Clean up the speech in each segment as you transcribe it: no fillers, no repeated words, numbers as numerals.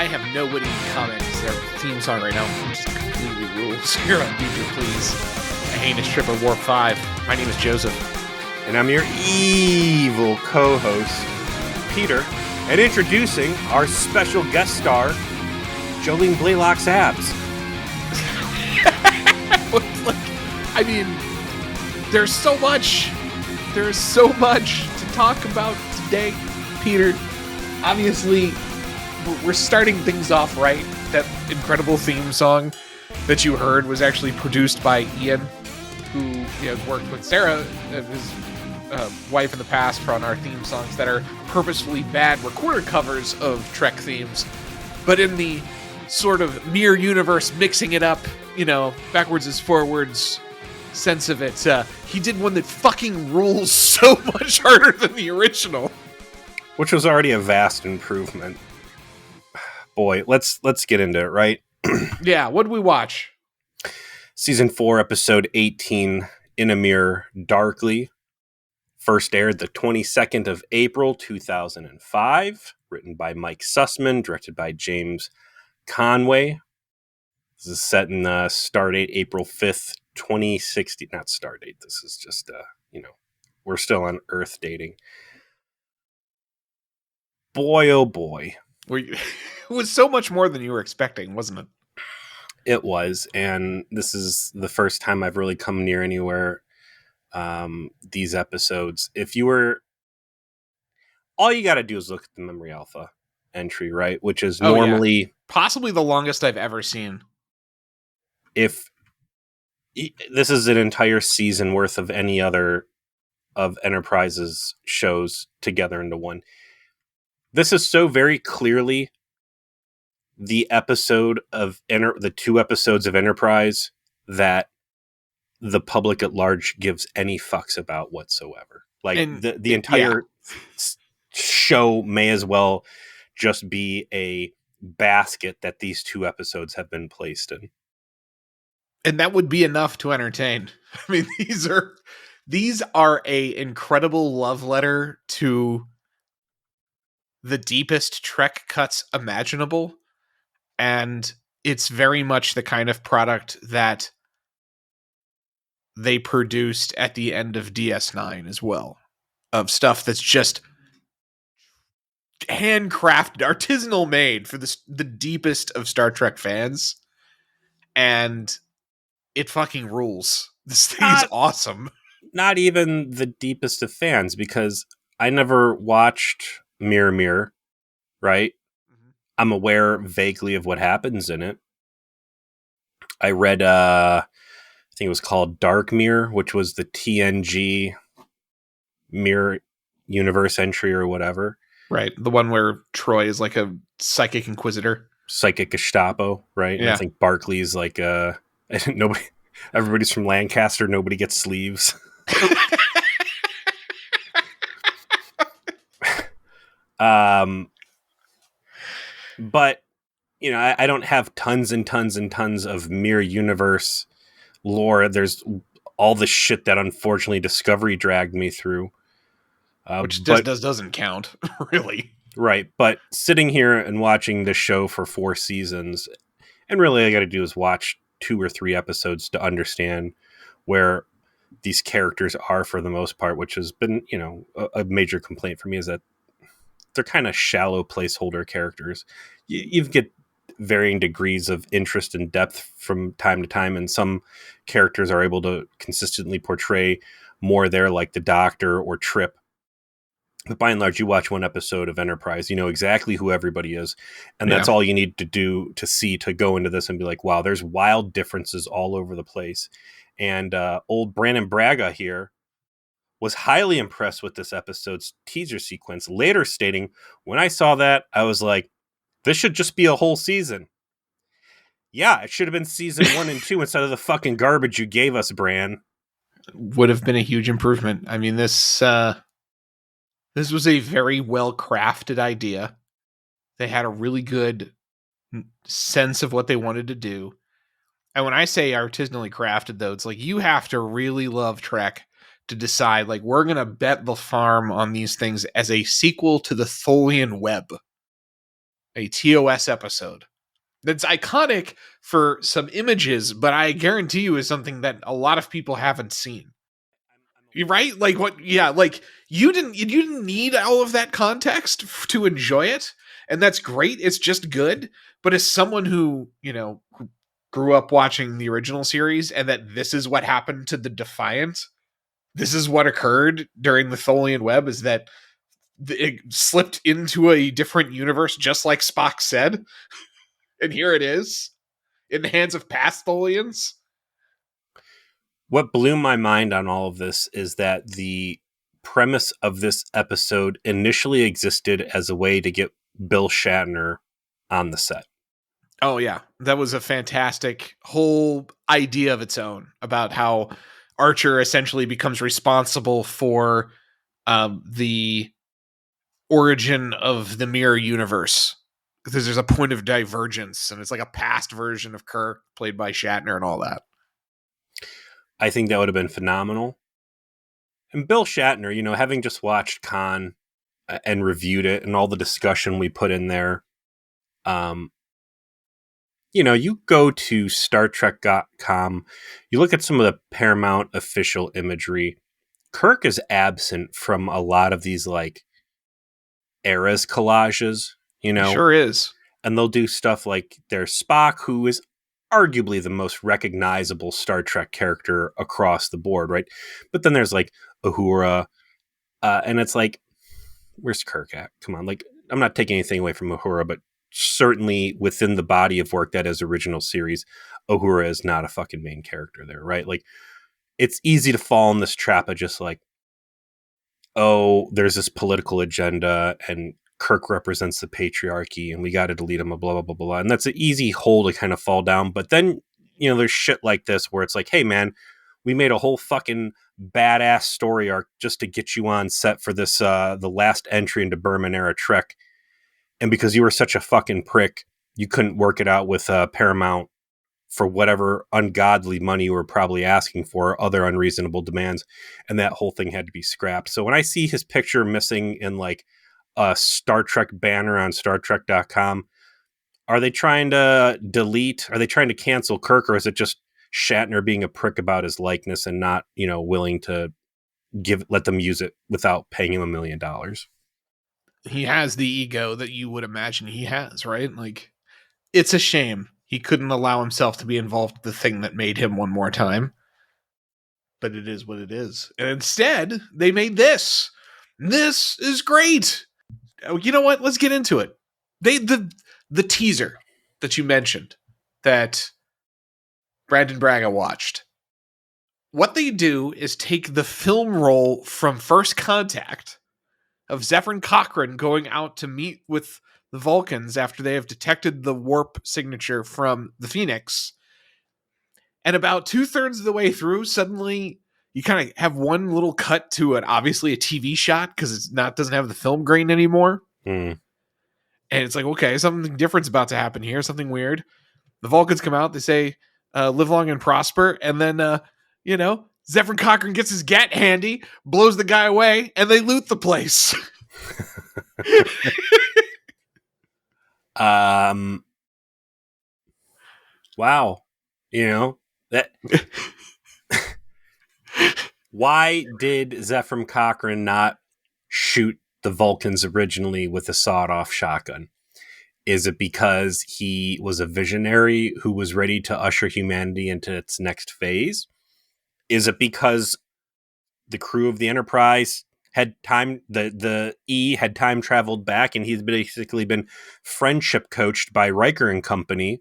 I have no witty comment because their theme song right now just completely rules. Here on DJ Please, a heinous trip of Warp 5. My name is Joseph. And I'm your evil co-host, Peter. And introducing our special guest star, Jolene Blaylock's abs. I mean, there's so much to talk about today, Peter. Obviously, we're starting things off right. That incredible theme song that you heard was actually produced by Ian, who has worked with Sarah, his wife in the past, on our theme songs that are purposefully bad recorded covers of Trek themes. But in the sort of mirror universe, mixing it up, backwards is forwards sense of it, he did one that fucking rules so much harder than the original. Which was already a vast improvement. Boy, let's get into it, right? Yeah, what did we watch? Season 4, episode 18, In a Mirror Darkly. First aired the 22nd of April, 2005. Written by Mike Sussman, directed by James Conway. This is set in stardate April 5th, 2060. Not stardate, this is just, we're still on Earth dating. Boy, oh boy. It was so much more than you were expecting, wasn't it? It was, and this is the first time I've really come near anywhere these episodes. All you got to do is look at the Memory Alpha entry, right? Which is normally possibly the longest I've ever seen. If this is an entire season worth of any other of Enterprise's shows together into one. This is so very clearly the two episodes of Enterprise that the public at large gives any fucks about whatsoever. Like the entire show may as well just be a basket that these two episodes have been placed in. And that would be enough to entertain. I mean, these are a incredible love letter to the deepest Trek cuts imaginable. And it's very much the kind of product that they produced at the end of DS9 as well. Of stuff that's just handcrafted, artisanal made for the deepest of Star Trek fans. And it fucking rules. This thing is awesome. Not even the deepest of fans, because I never watched Mirror Mirror, right? Mm-hmm. I'm aware vaguely of what happens in it. I read, I think it was called Dark Mirror, which was the TNG Mirror Universe entry or whatever. Right. The one where Troy is like a psychic inquisitor. Psychic Gestapo, right? Yeah. And I think Barclay's like everybody's from Lancaster, nobody gets sleeves. But I don't have tons and tons and tons of Mirror Universe lore. There's all the shit that unfortunately Discovery dragged me through, which doesn't count, really. Right, but sitting here and watching this show for 4 seasons, and really all I got to do is watch 2 or 3 episodes to understand where these characters are for the most part, which has been, a major complaint for me, is that they're kind of shallow placeholder characters. You get varying degrees of interest and depth from time to time, and some characters are able to consistently portray more there, like the Doctor or Trip. But by and large, you watch one episode of Enterprise, you know exactly who everybody is, and that's all you need to do to go into this and be like, wow, there's wild differences all over the place. And old Brandon Braga here was highly impressed with this episode's teaser sequence, later stating, when I saw that, I was like, this should just be a whole season. Yeah, it should have been season 1 and 2 instead of the fucking garbage you gave us, Bran. Would have been a huge improvement. I mean, this was a very well-crafted idea. They had a really good sense of what they wanted to do. And when I say artisanally crafted, though, it's like you have to really love Trek to decide, like, we're going to bet the farm on these things as a sequel to the Tholian Web. a TOS episode that's iconic for some images, but I guarantee you is something that a lot of people haven't seen. You're right? Like what? Yeah, like you didn't need all of that context to enjoy it, and that's great. It's just good. But as someone who who grew up watching the original series, and that this is what happened to the Defiant, this is what occurred during the Tholian Web, is that it slipped into a different universe, just like Spock said, and here it is in the hands of past Tholians. What blew my mind on all of this is that the premise of this episode initially existed as a way to get Bill Shatner on the set. Oh yeah, that was a fantastic whole idea of its own about how Archer essentially becomes responsible for the origin of the mirror universe, because there's a point of divergence, and it's like a past version of Kirk played by Shatner and all that. I think that would have been phenomenal. And Bill Shatner, having just watched Khan and reviewed it and all the discussion we put in there, you go to StarTrek.com, you look at some of the Paramount official imagery. Kirk is absent from a lot of these like eras collages, Sure is. And they'll do stuff like there's Spock, who is arguably the most recognizable Star Trek character across the board, right? But then there's like Uhura, and it's like, where's Kirk at? Come on, like, I'm not taking anything away from Uhura, but certainly within the body of work that is original series, Uhura is not a fucking main character there, right? Like, it's easy to fall in this trap of just like, oh, there's this political agenda and Kirk represents the patriarchy and we got to delete him, blah, blah, blah, blah. And that's an easy hole to kind of fall down. But then, there's shit like this where it's like, hey, man, we made a whole fucking badass story arc just to get you on set for this, the last entry into Berman era Trek. And because you were such a fucking prick, you couldn't work it out with Paramount for whatever ungodly money you were probably asking for, other unreasonable demands. And that whole thing had to be scrapped. So when I see his picture missing in like a Star Trek banner on StarTrek.com, are they trying to cancel Kirk, or is it just Shatner being a prick about his likeness and not, willing to let them use it without paying him $1 million? He has the ego that you would imagine he has, right? Like, it's a shame he couldn't allow himself to be involved with the thing that made him one more time. But it is what it is. And instead, they made this. This is great. You know what? Let's get into it. The teaser that you mentioned that Brandon Braga watched. What they do is take the film roll from First Contact of Zefram Cochrane going out to meet with the Vulcans after they have detected the warp signature from the Phoenix. And about 2/3 of the way through, suddenly you kind of have one little cut to obviously a TV shot, because doesn't have the film grain anymore. Mm. And it's like, okay, something different's about to happen here, something weird. The Vulcans come out, they say, live long and prosper. And then, Zefram Cochrane gets his gat handy, blows the guy away, and they loot the place. Wow. That. Why did Zefram Cochrane not shoot the Vulcans originally with a sawed-off shotgun? Is it because he was a visionary who was ready to usher humanity into its next phase? Is it because the crew of the Enterprise had the E had time traveled back and he's basically been friendship coached by Riker and company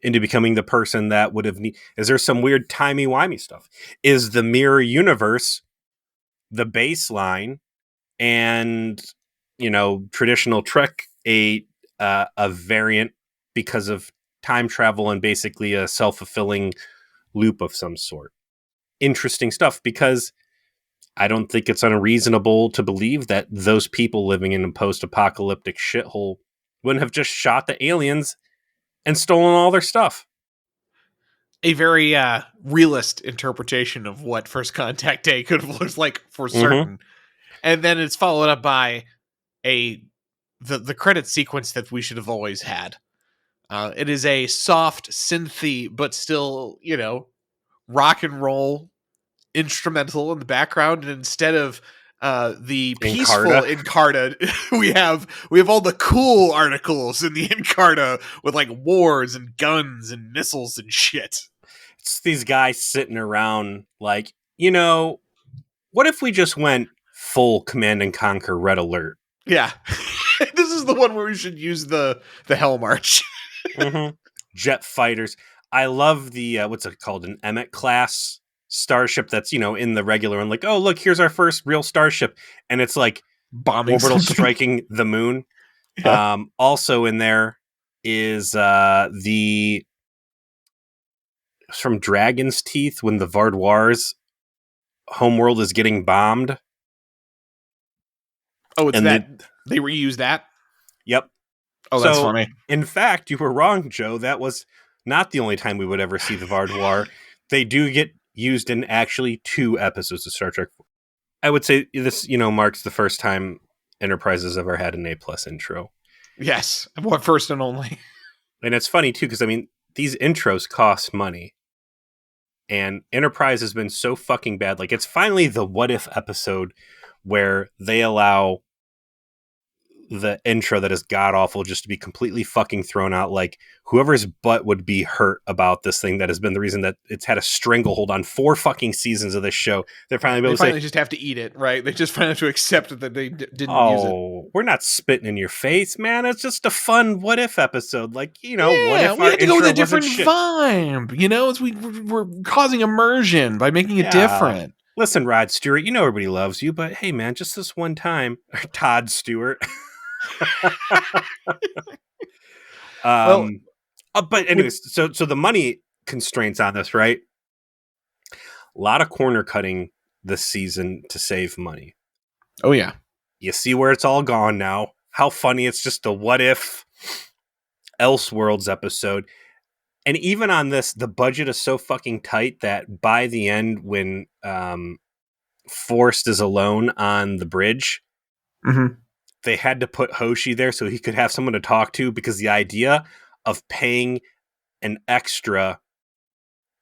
into becoming the person that would have is there some weird timey-wimey stuff? Is the mirror universe the baseline and, traditional Trek a variant because of time travel and basically a self-fulfilling loop of some sort? Interesting stuff, because I don't think it's unreasonable to believe that those people living in a post-apocalyptic shithole wouldn't have just shot the aliens and stolen all their stuff. A very realist interpretation of what First Contact Day could have looked like for certain. And then it's followed up by a the credit sequence that we should have always had. It is a soft synthy, but still, rock and roll instrumental in the background, and instead of the peaceful Encarta, we have all the cool articles in the Encarta with like wars and guns and missiles and shit. It's these guys sitting around like, what if we just went full Command and Conquer Red Alert? Yeah. This is the one where we should use the Hell March. Mm-hmm. Jet fighters. I love the what's it called, an Emmett class starship that's in the regular one. Like, oh look, here's our first real starship, and it's like bombing orbital something. striking the moon. Yeah. Also in there is from Dragon's Teeth when the Vardoir's homeworld is getting bombed. Oh, it's they reused that. Yep. Oh, that's funny. In fact, you were wrong, Joe. That was not the only time we would ever see the Vardoir. They do get used in actually 2 episodes of Star Trek. I would say this, marks the first time Enterprise has ever had an A+ intro. Yes, first and only. And it's funny too, because these intros cost money, and Enterprise has been so fucking bad. Like, it's finally the What If episode where they allow the intro that is god awful just to be completely fucking thrown out. Like, whoever's butt would be hurt about this thing that has been the reason that it's had a stranglehold on 4 fucking seasons of this show. They're finally just have to eat it, right? They just finally have to accept that they didn't use it. Oh, we're not spitting in your face, man. It's just a fun What If episode. Like, what if we had to go with a different vibe? We're causing immersion by making it different. Listen, Rod Stewart, everybody loves you, but hey, man, just this one time. Todd Stewart. But anyways, so the money constraints on this, right? A lot of corner cutting this season to save money. Oh yeah. You see where it's all gone now. How funny it's just a What If Elseworlds episode. And even on this, the budget is so fucking tight that by the end, when Forrest is alone on the bridge, they had to put Hoshi there so he could have someone to talk to, because the idea of paying an extra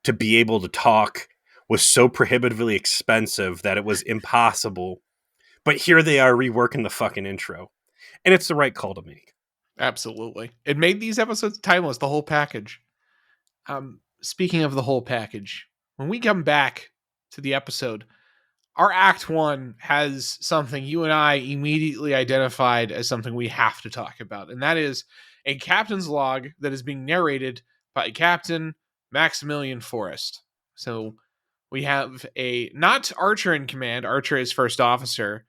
to be able to talk was so prohibitively expensive that it was impossible. But here they are reworking the fucking intro. And it's the right call to make. Absolutely. It made these episodes timeless, the whole package. Speaking of the whole package, when we come back to the episode, our Act 1 has something you and I immediately identified as something we have to talk about, and that is a captain's log that is being narrated by Captain Maximilian Forrest. So we have not Archer in command. Archer is first officer,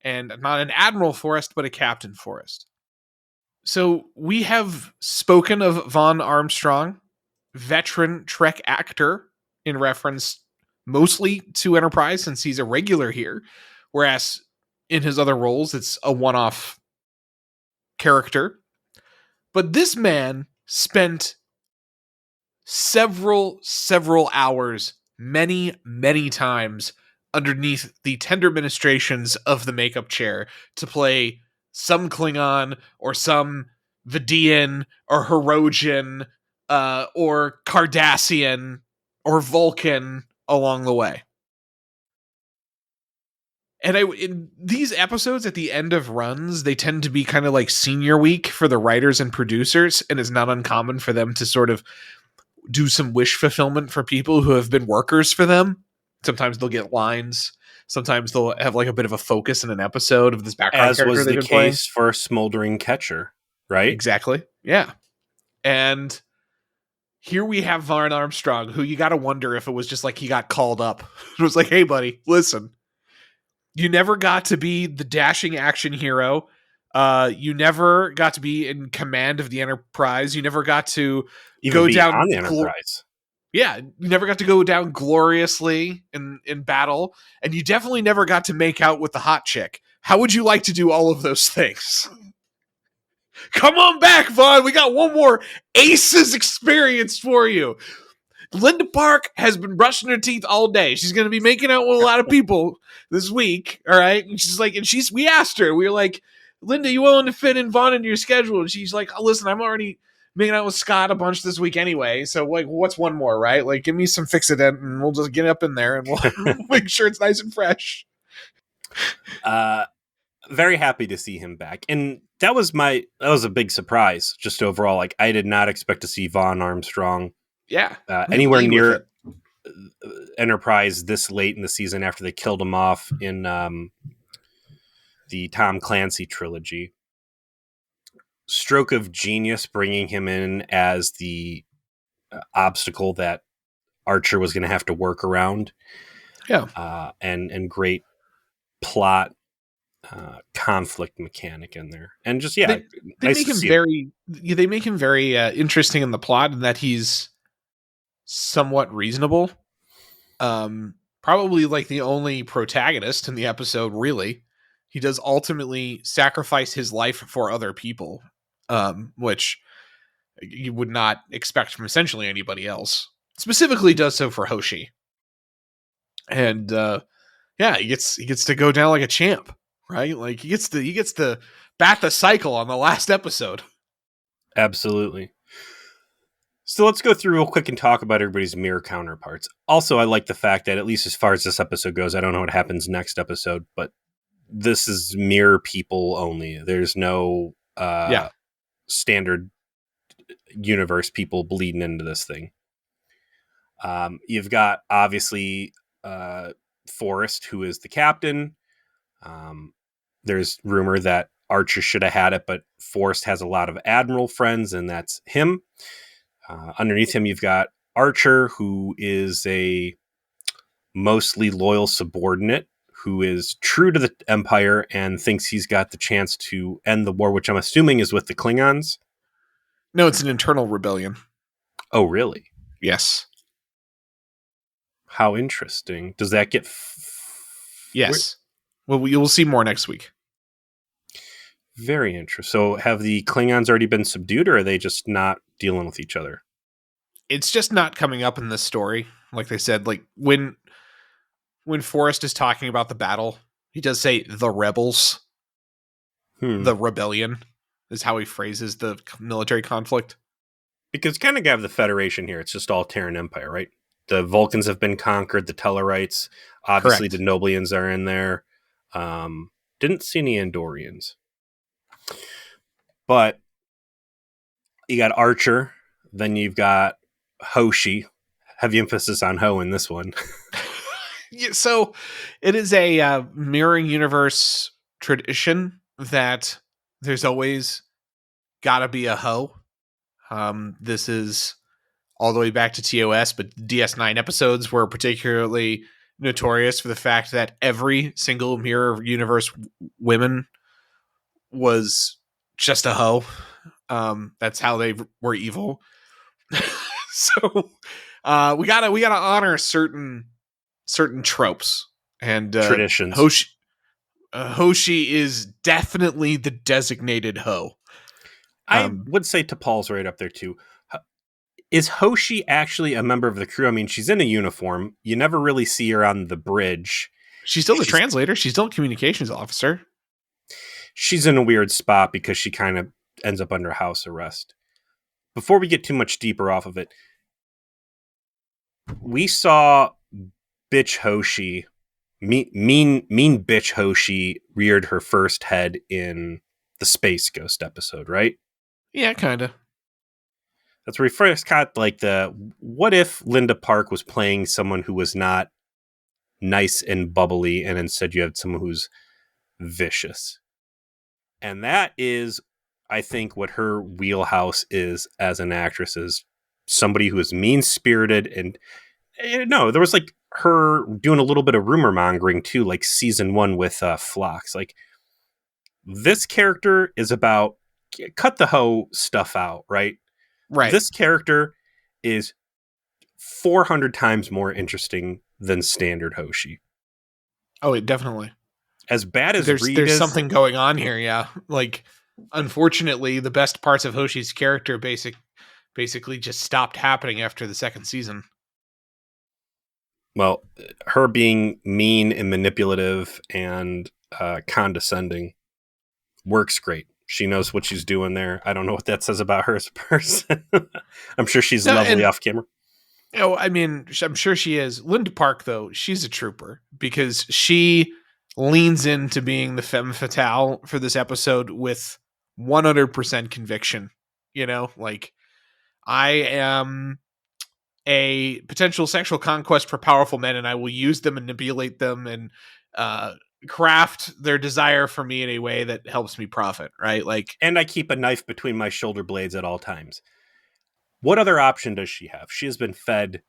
and not an Admiral Forrest, but a Captain Forrest. So we have spoken of Vaughn Armstrong, veteran Trek actor, in reference mostly to Enterprise since he's a regular here, whereas in his other roles it's a one-off character. But this man spent several hours, many times underneath the tender ministrations of the makeup chair to play some Klingon or some Vidian or Herodian or Cardassian or Vulcan along the way. And in these episodes at the end of runs, they tend to be kind of like senior week for the writers and producers, and it's not uncommon for them to sort of do some wish fulfillment for people who have been workers for them. Sometimes they'll get lines. Sometimes they'll have like a bit of a focus in an episode of this background character. As was the case for Smoldering Catcher, right? Exactly. Yeah. And here we have Vaughn Armstrong, who you got to wonder if it was just like he got called up. It was like, hey, buddy, listen. You never got to be the dashing action hero. You never got to be in command of the Enterprise. You never got to go down on the Enterprise. Yeah, you never got to go down gloriously in battle, and you definitely never got to make out with the hot chick. How would you like to do all of those things? Come on back, Vaughn. We got one more Aces experience for you. Linda Park has been brushing her teeth all day. She's going to be making out with a lot of people this week. All right. And she's like, we asked her, we were like, Linda, you willing to fit in Vaughn into your schedule? And she's like, oh, listen, I'm already making out with Scott a bunch this week anyway. So like, what's one more, right? Like, give me some Fixodent and we'll just get up in there and we'll make sure it's nice and fresh. Very happy to see him back. And that was a big surprise just overall. Like, I did not expect to see Vaughn Armstrong Yeah. anywhere near Enterprise this late in the season after they killed him off in the Tom Clancy trilogy. Stroke of genius bringing him in as the obstacle that Archer was going to have to work around. Yeah. And great plot conflict mechanic in there. And just, They nice make to him see very they make him very interesting in the plot in that he's somewhat reasonable. Probably like the only protagonist in the episode, really. He does ultimately sacrifice his life for other people, which you would not expect from essentially anybody else. Specifically does so for Hoshi. And he gets to go down like a champ, right? Like he gets to bat the cycle on the last episode. Absolutely. So let's go through real quick and talk about everybody's mirror counterparts. Also, I like the fact that, at least as far as this episode goes, I don't know what happens next episode, but this is mirror people only. There's no standard universe people bleeding into this thing. You've got, obviously, Forrest, who is the captain. There's rumor that Archer should have had it, but Forrest has a lot of admiral friends, and that's him. Underneath him, you've got Archer, who is a mostly loyal subordinate who is true to the Empire and thinks he's got the chance to end the war, which I'm assuming is with the Klingons. No, it's an internal rebellion. Oh, really? Yes. How interesting. Does that get... Yes. Well, you'll see more next week. Very interesting. So have the Klingons already been subdued, or are they just not dealing with each other? It's just not coming up in this story. Like they said, like when Forrest is talking about the battle, he does say the rebels. The rebellion is how he phrases the military conflict. Because kind of have the Federation here. It's just all Terran Empire, right? The Vulcans have been conquered, the Tellarites. Obviously, Correct. the Noblians are in there. Didn't see any Andorians. But you got Archer, then you've got Hoshi. Heavy emphasis on Ho in this one. So it is a mirroring universe tradition that there's always got to be a Ho. This is all the way back to TOS, but DS9 episodes were particularly notorious for the fact that every single mirror universe woman was just a hoe. That's how they were evil. So we gotta honor certain tropes and Traditions. Hoshi is definitely the designated hoe. I would say T'Pol's right up there too. Is Hoshi actually a member of the crew? I mean, she's in a uniform. You never really see her on the bridge. She's still the translator. She's still a communications officer. She's in a weird spot because she kind of ends up under house arrest. Before we get too much deeper off of it, we saw bitch Hoshi, mean bitch Hoshi reared her first head in the Space Ghost episode, right? Yeah, kind of. That's where we first got like what if Linda Park was playing someone who was not nice and bubbly, and instead you had someone who's vicious. And that is, I think, what her wheelhouse is as an actress, is somebody who is mean-spirited. And no, there was like her doing a little bit of rumor mongering too, like season 1 with Phlox. Like, this character is about cut the hoe stuff out, right? Right. This character is 400 times more interesting than standard Hoshi. Oh, definitely. As bad as there's something going on here, yeah. Like, unfortunately, the best parts of Hoshi's character basically just stopped happening after the second season. Well, her being mean and manipulative and condescending works great. She knows what she's doing there. I don't know what that says about her as a person. I'm sure she's No, lovely and off camera. I mean, I'm sure she is. Linda Park, though, she's a trooper because she leans into being the femme fatale for this episode with 100% conviction. Like, I am a potential sexual conquest for powerful men, and I will use them, manipulate them, and craft their desire for me in a way that helps me profit, right? Like, And I keep a knife between my shoulder blades at all times. What other option does she have? She has been fed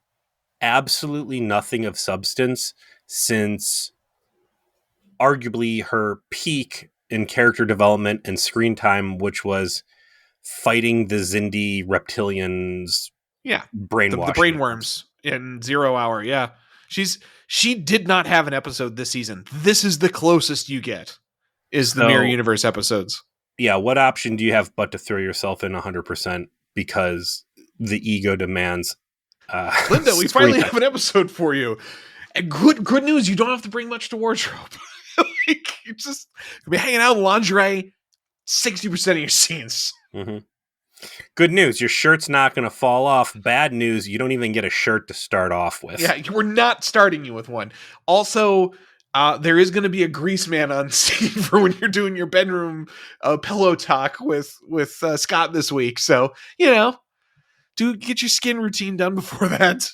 absolutely nothing of substance since arguably her peak in character development and screen time, which was fighting the Zindi reptilians, yeah, the brainwashing attempts. brainworms in 0 Hour. Yeah, she did not have an episode this season. This is the closest you get. Is the Mirror So, Universe episodes. yeah, what option do you have but to throw yourself in 100% because the ego demands Linda, we screen finally time? have an episode for you. And good news, you don't have to bring much to wardrobe. Like, you just be hanging out in lingerie 60% of your scenes. Mm-hmm. Good news, your shirt's not going to fall off. Bad news, you don't even get a shirt to start off with. Yeah, we're not starting you with one. Also, there is going to be a grease man on scene for when you're doing your bedroom pillow talk with Scott this week. So, do get your skin routine done before that.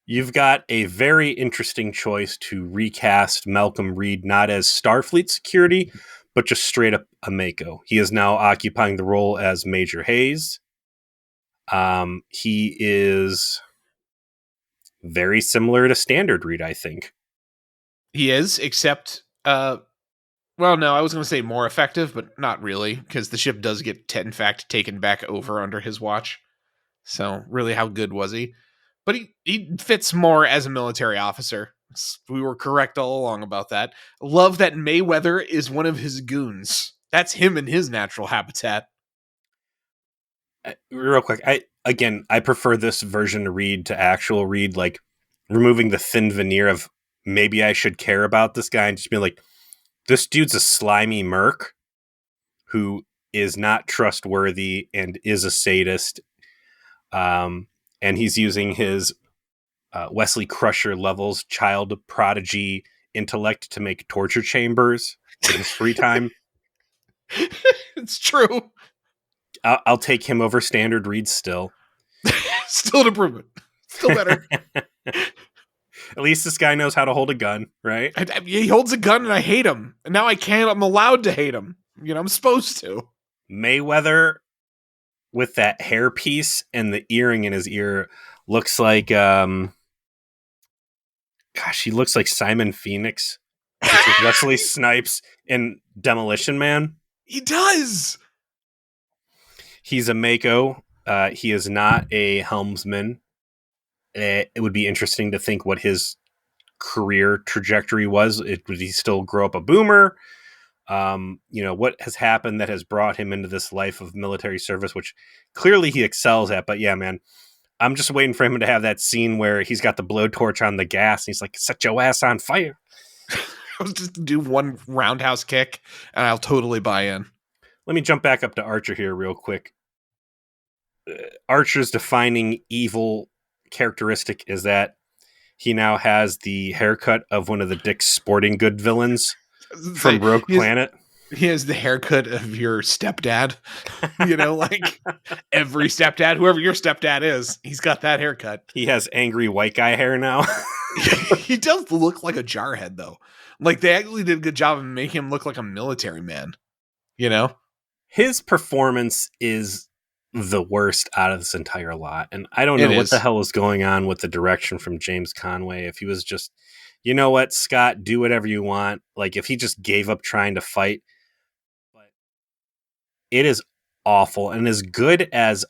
You've got a very interesting choice to recast Malcolm Reed not as Starfleet security, but just straight up a Mako. He is now occupying the role as Major Hayes. He is very similar to Standard Reed, I think. He is, except, well, no, I was going to say more effective, but not really, because the ship does get, in fact, taken back over under his watch. So, really, how good was he? But he fits more as a military officer. We were correct all along about that. Love that Mayweather is one of his goons. That's him in his natural habitat. Real quick, I prefer this version to Reed to actual Reed, like removing the thin veneer of maybe I should care about this guy and just being like, this dude's a slimy merc who is not trustworthy and is a sadist. And he's using his Wesley Crusher levels child prodigy intellect to make torture chambers in his free time. It's true. I'll take him over Standard Reed still. Still an improvement. Still better. At least this guy knows how to hold a gun, right? He holds a gun and I hate him. And now I can't. I'm allowed to hate him. I'm supposed to. Mayweather with that hairpiece and the earring in his ear looks like, he looks like Simon Phoenix. Wesley Snipes in Demolition Man. He does. He's a Mako. He is not a helmsman. It would be interesting to think what his career trajectory was. Would he still grow up a boomer? What has happened that has brought him into this life of military service, which clearly he excels at. But yeah, man, I'm just waiting for him to have that scene where he's got the blowtorch on the gas and he's like, set your ass on fire. I'll just do one roundhouse kick and I'll totally buy in. Let me jump back up to Archer here real quick. Archer's defining evil characteristic is that he now has the haircut of one of the Dick's Sporting Good villains from Rogue Planet. He has the haircut of your stepdad. Like every stepdad, whoever your stepdad is, he's got that haircut. He has angry white guy hair now. He does look like a jarhead, though. Like, they actually did a good job of making him look like a military man. His performance is the worst out of this entire lot. And I don't know what the hell is going on with the direction from James Conway. If he was just, you know what, Scott, do whatever you want. Like, if he just gave up trying to fight. But it is awful. And as good as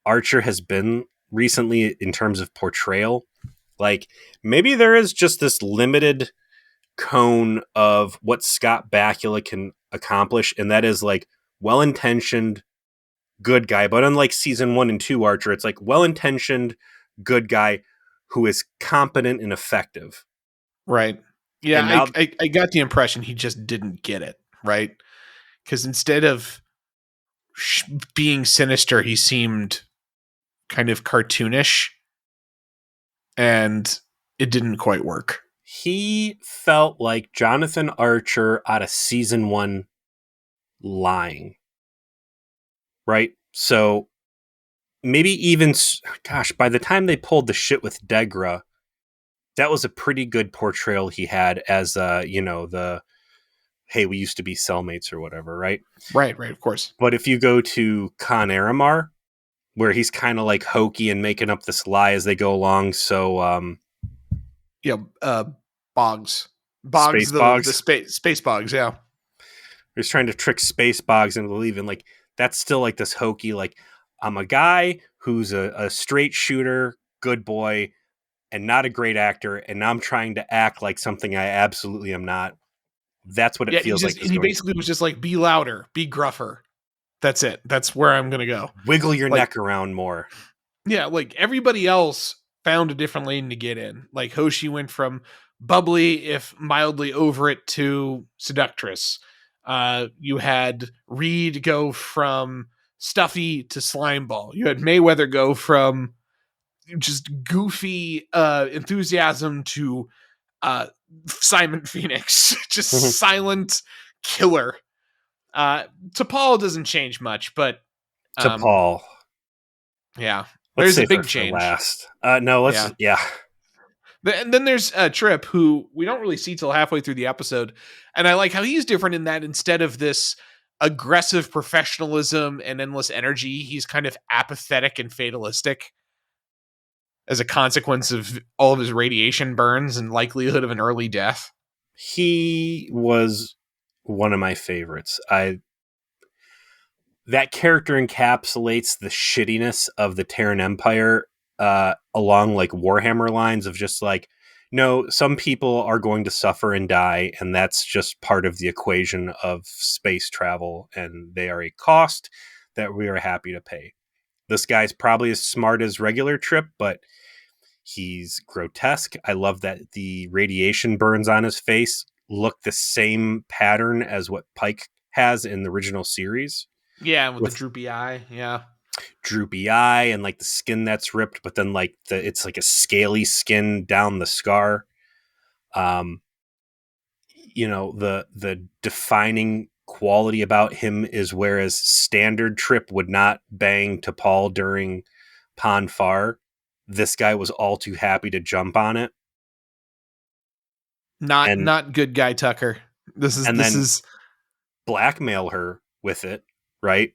Archer has been recently in terms of portrayal, like, maybe there is just this limited cone of what Scott Bakula can accomplish. And that is, like, well-intentioned, good guy. But unlike season 1 and 2 Archer, it's like well-intentioned, good guy who is competent and effective. Right. Yeah, I got the impression he just didn't get it, right? because instead of being sinister, he seemed kind of cartoonish, and it didn't quite work. He felt like Jonathan Archer out of season 1 lying. Right? So maybe even, gosh, by the time they pulled the shit with Degra, that was a pretty good portrayal he had as, the, hey, we used to be cellmates or whatever, right? Right, of course. But if you go to Con Aramar, where he's kind of like hokey and making up this lie as they go along, so Boggs, Space the Boggs, space Boggs, yeah. he's trying to trick Space Boggs into believing like that's still like this hokey, like I'm a guy who's a straight shooter, good boy, and not a great actor, and now I'm trying to act like something I absolutely am not. That's what it feels like. He basically was just like, be louder, be gruffer. That's it. That's where I'm gonna go. Wiggle your like, neck around more. Yeah, like everybody else found a different lane to get in. Like Hoshi went from bubbly, if mildly over it, to seductress. You had Reed go from stuffy to slimeball. You had Mayweather go from just goofy enthusiasm to Simon Phoenix, just silent killer. T'Pol doesn't change much, but T'Pol. Yeah, Let's there's a save big her for change. last. No, let's yeah. And then there's Trip, who we don't really see till halfway through the episode, and I like how he's different in that instead of this aggressive professionalism and endless energy, he's kind of apathetic and fatalistic as a consequence of all of his radiation burns and likelihood of an early death. He was one of my favorites. That character encapsulates the shittiness of the Terran Empire along like Warhammer lines of just like, no, some people are going to suffer and die, and that's just part of the equation of space travel, and they are a cost that we are happy to pay. This guy's probably as smart as regular Trip, but he's grotesque. I love that the radiation burns on his face look the same pattern as what Pike has in the original series. Yeah, with the droopy eye. Yeah. Droopy eye and like the skin that's ripped, but then like it's like a scaly skin down the scar. The defining quality about him is whereas standard Trip would not bang T'Pol during Pon farr, this guy was all too happy to jump on it. Not good guy Tucker. This is blackmail her with it, right?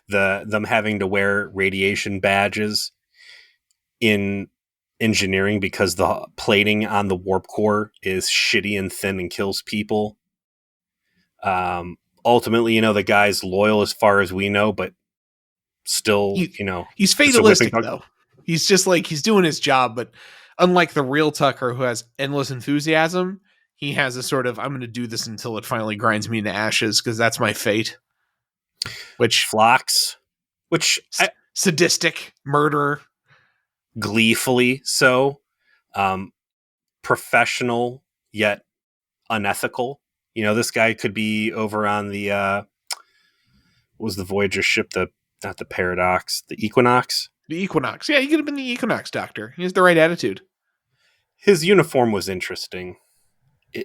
Them having to wear radiation badges in engineering because the plating on the warp core is shitty and thin and kills people. Ultimately, the guy's loyal as far as we know, but still, he's fatalistic though. He's just like, he's doing his job, but unlike the real Tucker who has endless enthusiasm, he has a sort of, I'm going to do this until it finally grinds me into ashes because that's my fate. Which Phlox, sadistic murderer, gleefully so, professional yet unethical. This guy could be over on the what was the Voyager ship, not the Paradox, the Equinox. The Equinox. Yeah, he could have been the Equinox doctor. He has the right attitude. His uniform was interesting.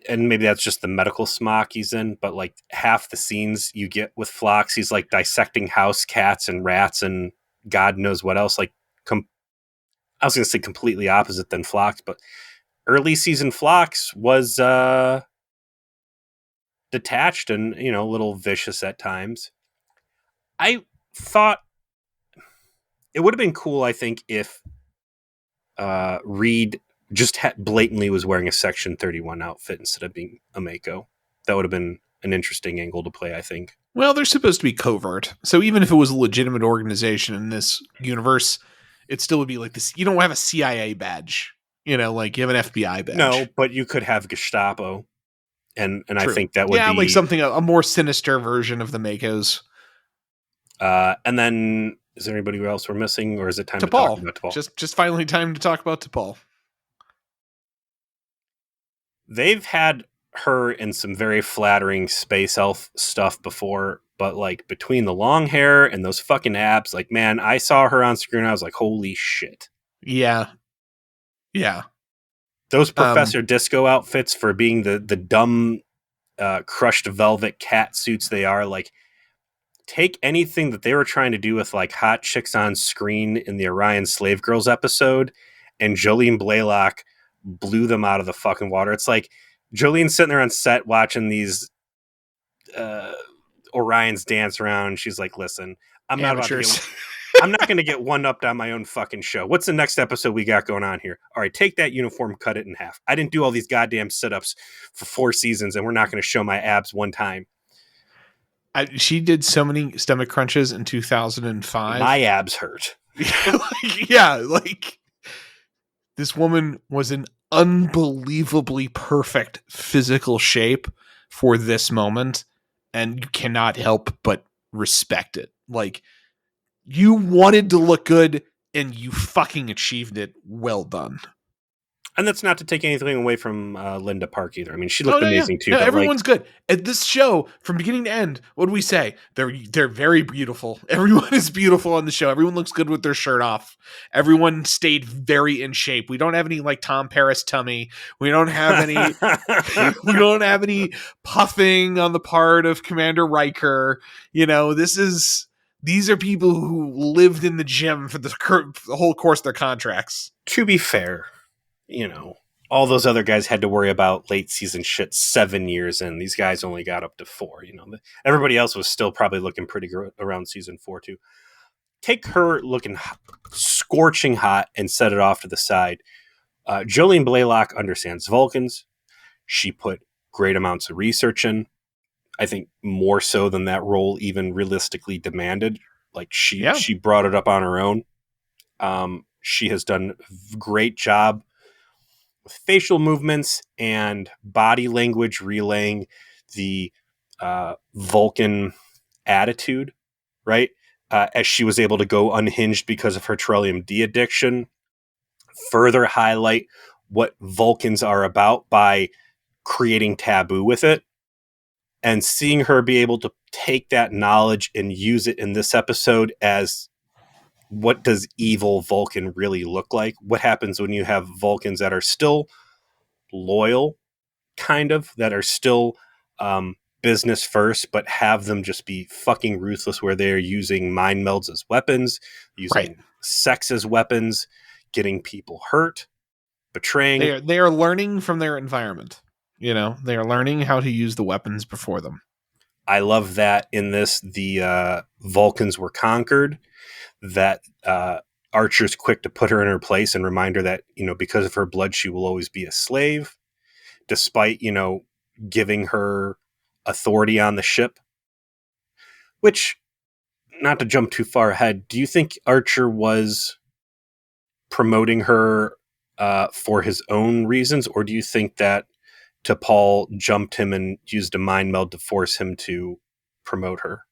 And maybe that's just the medical smock he's in, but like half the scenes you get with Phlox, he's like dissecting house cats and rats and God knows what else. Like, I was going to say completely opposite than Phlox, but early season Phlox was detached and, a little vicious at times. I thought it would have been cool, I think, if Reed just blatantly was wearing a Section 31 outfit instead of being a Mako. That would have been an interesting angle to play, I think. Well, they're supposed to be covert. So even if it was a legitimate organization in this universe, it still would be like this. You don't have a CIA badge, like you have an FBI badge. No, but you could have Gestapo. And I think that would be... like something, a more sinister version of the Makos. And then, is there anybody else we're missing, or is it time to talk about T'Pol? Just finally time to talk about T'Pol. They've had her in some very flattering space elf stuff before, but like between the long hair and those fucking abs, like, man, I saw her on screen, I was like, holy shit. Yeah. Yeah. Those Professor Disco outfits for being the dumb crushed velvet cat suits they are, like, take anything that they were trying to do with like hot chicks on screen in the Orion Slave Girls episode, and Jolene Blaylock blew them out of the fucking water. It's like Jolene's sitting there on set watching these Orions dance around. She's like, listen, I'm not going to get one upped on my own fucking show. What's the next episode we got going on here? All right, take that uniform, cut it in half. I didn't do all these goddamn sit-ups for 4 seasons, and we're not going to show my abs one time. She did so many stomach crunches in 2005. My abs hurt. Like this woman was in unbelievably perfect physical shape for this moment, and you cannot help but respect it. Like, you wanted to look good, and you fucking achieved it. Well done. And that's not to take anything away from Linda Park either. I mean, she looked amazing too. No, everyone's good at this show from beginning to end. What do we say? They're very beautiful. Everyone is beautiful on the show. Everyone looks good with their shirt off. Everyone stayed very in shape. We don't have any like Tom Paris tummy. We don't have any. We don't have any puffing on the part of Commander Riker. You know, these are people who lived in the gym for the whole course of their contracts. To be fair, you know, all those other guys had to worry about late season shit 7 years in. These guys only got up to 4. You know, everybody else was still probably looking pretty good around season 4 too. Take her looking scorching hot and set it off to the side. Jolene Blaylock understands Vulcans. She put great amounts of research in. I think more so than that role even realistically demanded. Like she brought it up on her own. She has done a great job with facial movements and body language relaying the Vulcan attitude, right? As she was able to go unhinged because of her Trillium D addiction, further highlight what Vulcans are about by creating taboo with it, and seeing her be able to take that knowledge and use it in this episode as what does evil Vulcan really look like? What happens when you have Vulcans that are still loyal, kind of, that are still business first, but have them just be fucking ruthless where they're using mind melds as weapons, using sex as weapons, getting people hurt, betraying. They are learning from their environment. You know, they are learning how to use the weapons before them. I love that in this, the Vulcans were conquered, that Archer's quick to put her in her place and remind her that, you know, because of her blood, she will always be a slave, despite, you know, giving her authority on the ship. Which, not to jump too far ahead, do you think Archer was promoting her for his own reasons, or do you think that T'Pol jumped him and used a mind meld to force him to promote her?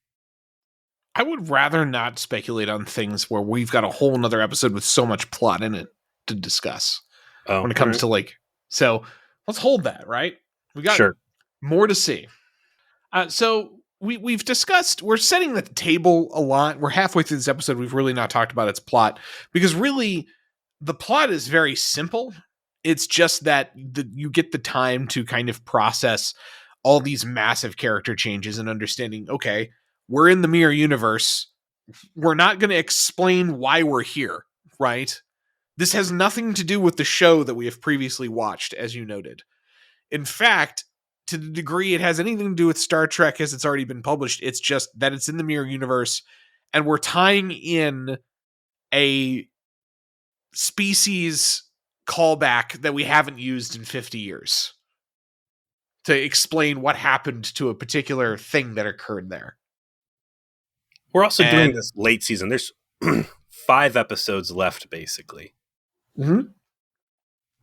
I would rather not speculate on things where we've got a whole nother episode with so much plot in it to discuss when it comes to like, so let's hold that, right? We got more to see. So we've discussed, we're setting the table a lot. We're halfway through this episode. We've really not talked about its plot because really the plot is very simple. It's just that you get the time to kind of process all these massive character changes and understanding, okay, we're in the mirror universe. We're not going to explain why we're here, right? This has nothing to do with the show that we have previously watched, as you noted. In fact, to the degree it has anything to do with Star Trek as it's already been published, it's just that it's in the mirror universe and we're tying in a species callback that we haven't used in 50 years to explain what happened to a particular thing that occurred there. We're also doing this late season. There's 5 episodes left, basically. Mm-hmm.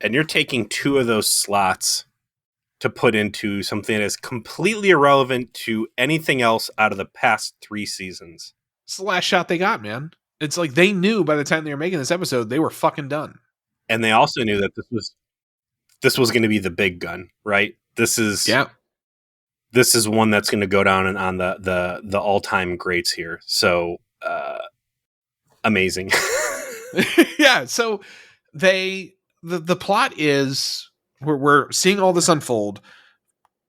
And you're taking 2 of those slots to put into something that is completely irrelevant to anything else out of the past 3 seasons. It's the last shot they got, man. It's like they knew by the time they were making this episode, they were fucking done. And they also knew that this was going to be the big gun, right? This is Yeah. this is one that's going to go down on the all-time greats here. So amazing. Yeah. So the plot is we're seeing all this unfold.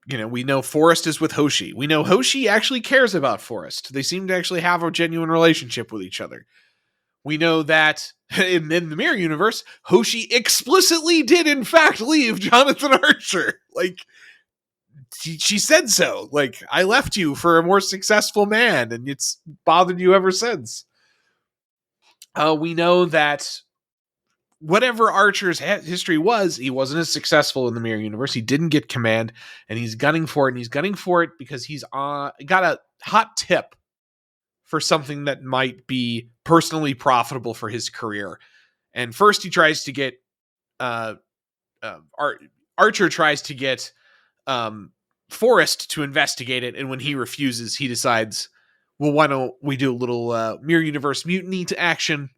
We know Forrest is with Hoshi. We know Hoshi actually cares about Forrest. They seem to actually have a genuine relationship with each other. We know that in the Mirror Universe, Hoshi explicitly did in fact leave Jonathan Archer. Like, she said so. Like, I left you for a more successful man, and it's bothered you ever since. We know that whatever Archer's history was, he wasn't as successful in the Mirror Universe. He didn't get command, and he's gunning for it. And he's gunning for it because he's got a hot tip for something that might be personally profitable for his career. And first, he tries to get Archer tries to get Forrest to investigate it, and when he refuses, he decides, well, why don't we do a little Mirror Universe mutiny to action?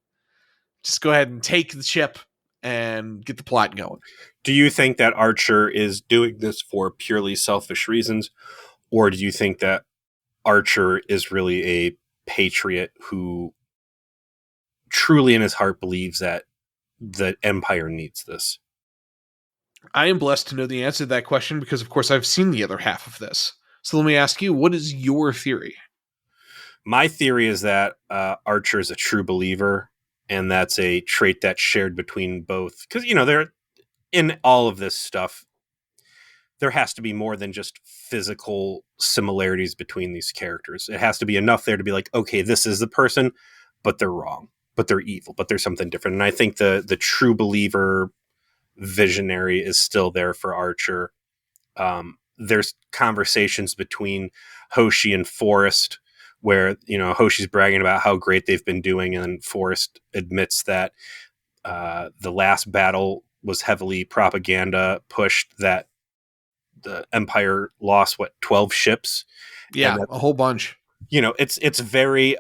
Just go ahead and take the ship and get the plot going. Do you think that Archer is doing this for purely selfish reasons, or do you think that Archer is really a patriot who truly in his heart believes that the Empire needs this? I am blessed to know the answer to that question because, of course, I've seen the other half of this. So let me ask you, what is your theory? My theory is that Archer is a true believer, and that's a trait that's shared between both. Because, they're in all of this stuff, there has to be more than just physical similarities between these characters. It has to be enough there to be like, okay, this is the person, but they're wrong, but they're evil, but there's something different. And I think the true believer visionary is still there for Archer. There's conversations between Hoshi and Forrest where, Hoshi's bragging about how great they've been doing, and Forrest admits that the last battle was heavily propaganda pushed, that the Empire lost 12 ships. Yeah, and that, a whole bunch. It's very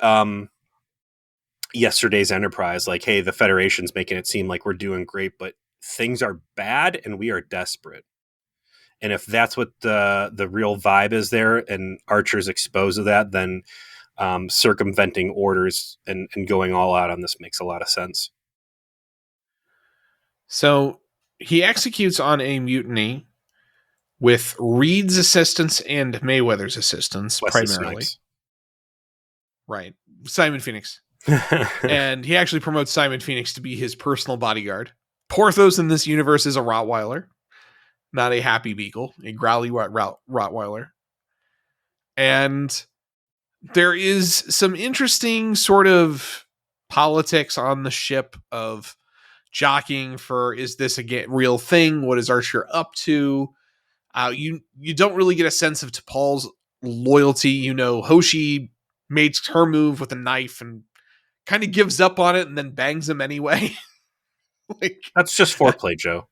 yesterday's Enterprise. Like, hey, the Federation's making it seem like we're doing great, but things are bad and we are desperate. And if that's what the real vibe is there, and Archer's exposed to that, then circumventing orders and going all out on this makes a lot of sense. So he executes on a mutiny with Reed's assistance and Mayweather's assistance, Wesley primarily. Snipes. Right. Simon Phoenix. And he actually promotes Simon Phoenix to be his personal bodyguard. Porthos in this universe is a Rottweiler, not a happy beagle, a growly Rottweiler. And there is some interesting sort of politics on the ship of jockeying for, is this a real thing? What is Archer up to? You don't really get a sense of T'Pol's loyalty. Hoshi makes her move with a knife and kind of gives up on it and then bangs him anyway. That's just foreplay, Joe.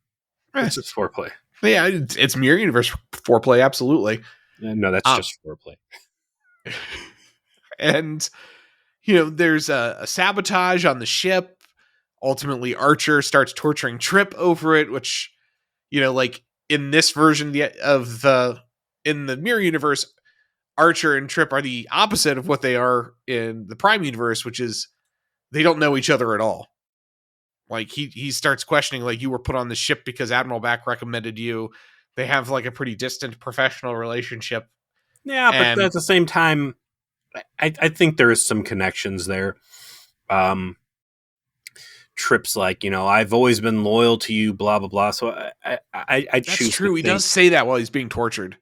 It's just foreplay. Yeah, it's Mirror Universe foreplay, absolutely. No, that's just foreplay. And, there's a sabotage on the ship. Ultimately, Archer starts torturing Trip over it, which, in this version in the Mirror Universe, Archer and Trip are the opposite of what they are in the Prime Universe, which is they don't know each other at all. Like, he starts questioning, like, you were put on the ship because Admiral Back recommended you. They have like a pretty distant professional relationship. Yeah, but at the same time, I think there is some connections there. Trip's like, I've always been loyal to you, blah blah blah. So I that's choose. True. He does say that while he's being tortured.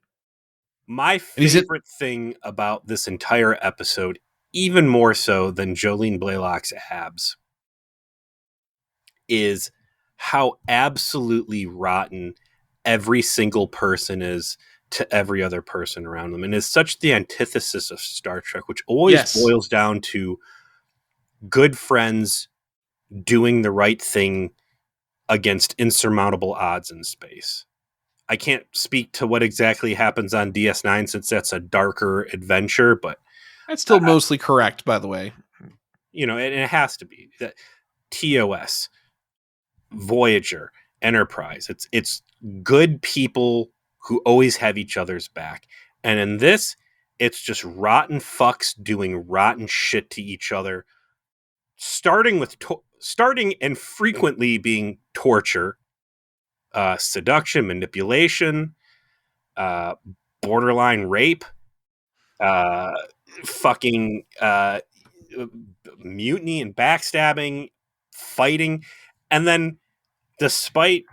My favorite thing about this entire episode, even more so than Jolene Blaylock's abs, is how absolutely rotten every single person is to every other person around them, and is such the antithesis of Star Trek, which always boils down to good friends doing the right thing against insurmountable odds in space. I can't speak to what exactly happens on DS9 since that's a darker adventure, but that's still mostly correct, by the way. It has to be that TOS, Voyager, Enterprise. It's good people who always have each other's back. And in this, it's just rotten fucks doing rotten shit to each other, starting and frequently being torture, seduction, manipulation, uh, borderline rape, uh, fucking mutiny and backstabbing, fighting, and then despite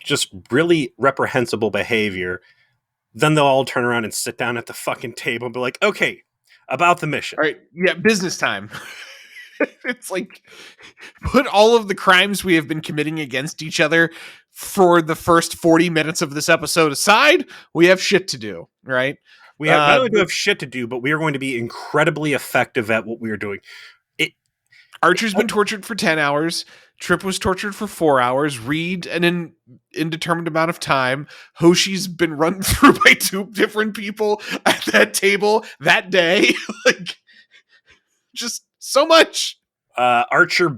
just really reprehensible behavior, then they'll all turn around and sit down at the fucking table and be like, okay, about the mission. All right, yeah, business time. It's like, put all of the crimes we have been committing against each other for the first 40 minutes of this episode aside. We have shit to do, right? We have not only do we have shit to do, but we are going to be incredibly effective at what we are doing. Archer's been tortured for 10 hours. Trip was tortured for 4 hours. Reed, an indeterminate amount of time. Hoshi's been run through by 2 different people at that table that day. Like, just so much. Archer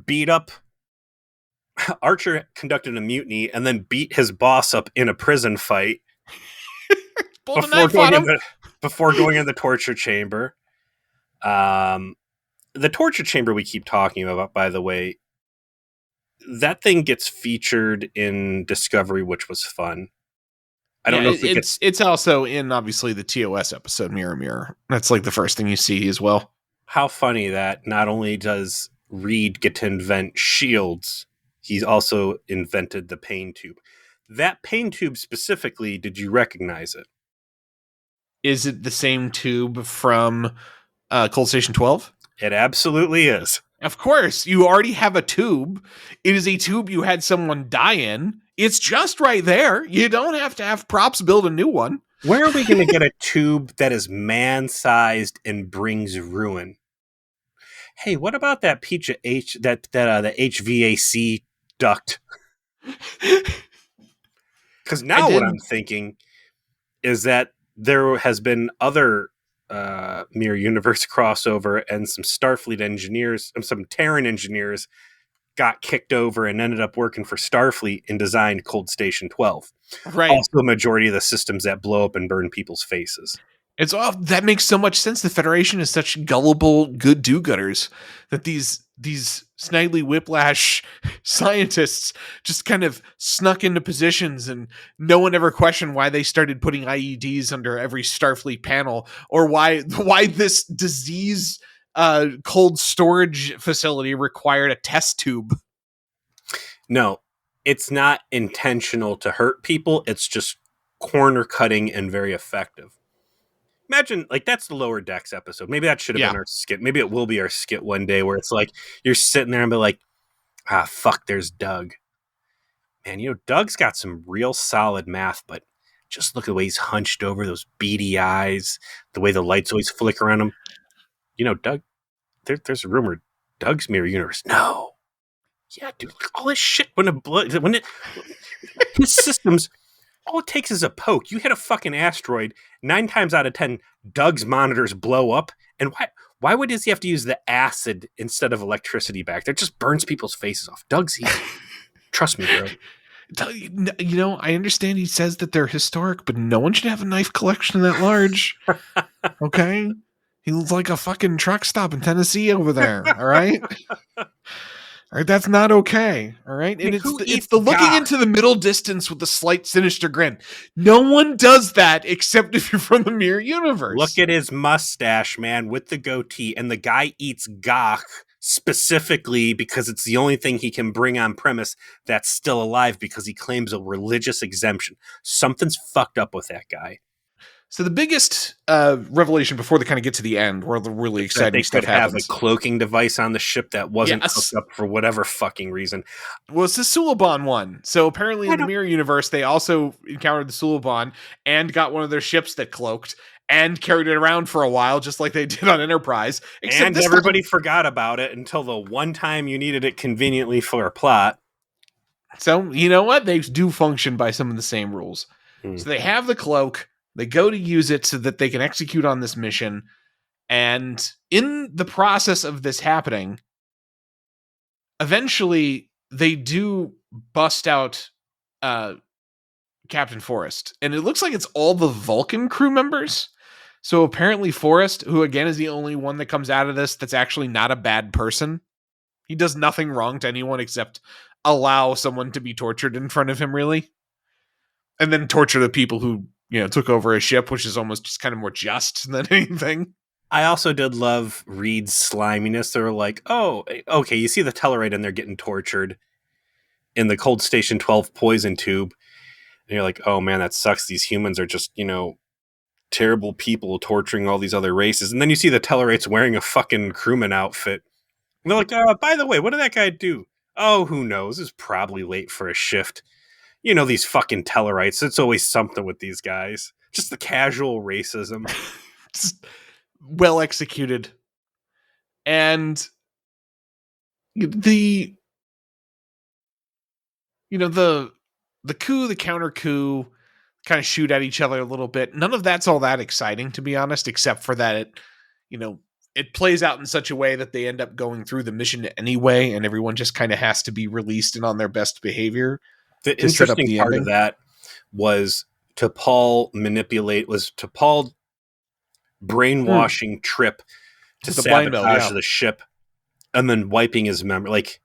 conducted a mutiny and then beat his boss up in a prison fight before going in the torture chamber. The torture chamber we keep talking about, by the way, that thing gets featured in Discovery, which was fun. I don't know if it's also in, obviously, the TOS episode Mirror Mirror. That's like the first thing you see as well. How funny that not only does Reed get to invent shields, he's also invented the pain tube. That pain tube specifically, did you recognize it? Is it the same tube from Cold Station 12? It absolutely is. Of course, you already have a tube. It is a tube you had someone die in. It's just right there. You don't have to have props build a new one. Where are we going to get a tube that is man-sized and brings ruin? Hey, what about that the HVAC duct? Because now what I'm thinking is that there has been other Mirror Universe crossover, and some Starfleet engineers and some Terran engineers got kicked over and ended up working for Starfleet and designed Cold Station 12. Right. Also, a majority of the systems that blow up and burn people's faces. It's all that makes so much sense. The Federation is such gullible, good do-gooders that these Snidely Whiplash scientists just kind of snuck into positions, and no one ever questioned why they started putting IEDs under every Starfleet panel, or why this disease cold storage facility required a test tube. No, it's not intentional to hurt people. It's just corner cutting and very effective. Imagine, like, that's the Lower Decks episode. Maybe that should have been our skit. Maybe it will be our skit one day, where it's like you're sitting there and be like, fuck, there's Doug. Man, Doug's got some real solid math, but just look at the way he's hunched over, those beady eyes, the way the lights always flicker on him. Doug, there's a rumor Doug's Mirror Universe. No. Yeah, dude, look, all this shit his systems, all it takes is a poke. You hit a fucking asteroid, 9 times out of 10, Doug's monitors blow up. And why would he have to use the acid instead of electricity back there? It just burns people's faces off. Doug's easy. Trust me, bro. I understand he says that they're historic, but no one should have a knife collection that large. Okay? He looks like a fucking truck stop in Tennessee over there. All right? All right, that's not okay. All right, and it's the looking into the middle distance with a slight sinister grin. No one does that except if you're from the Mirror Universe. Look at his mustache, man, with the goatee, and the guy eats gach specifically because it's the only thing he can bring on premise that's still alive, because he claims a religious exemption. Something's fucked up with that guy. So the biggest revelation before they kind of get to the end, where the really exciting stuff happens. They could have a cloaking device on the ship that wasn't hooked up for whatever fucking reason. Well, it's the Suliban one. So apparently in the Mirror Universe, they also encountered the Suliban and got one of their ships that cloaked and carried it around for a while, just like they did on Enterprise. And everybody forgot about it until the one time you needed it conveniently for a plot. So, you know what? They do function by some of the same rules. So they have the cloak. They go to use it so that they can execute on this mission. And in the process of this happening, eventually they do bust out Captain Forrest. And it looks like it's all the Vulcan crew members. So apparently Forrest, who again is the only one that comes out of this that's actually not a bad person. He does nothing wrong to anyone except allow someone to be tortured in front of him, really. And then torture the people who, took over a ship, which is almost just kind of more just than anything. I also did love Reed's sliminess. They were like, oh, okay, you see the Tellarite and they're getting tortured in the Cold Station 12 poison tube. And you're like, oh man, that sucks. These humans are just, terrible people torturing all these other races. And then you see the Tellarites wearing a fucking crewman outfit. And they're like, by the way, what did that guy do? Oh, who knows? It's probably late for a shift. These fucking Tellarites. It's always something with these guys. Just the casual racism. Just well executed. And the coup, the counter coup, kind of shoot at each other a little bit. None of that's all that exciting, to be honest, except for that it plays out in such a way that they end up going through the mission anyway, and everyone just kind of has to be released and on their best behavior. The interesting part of that was T'Pol brainwashing Trip to sabotage the ship and then wiping his memory. Like,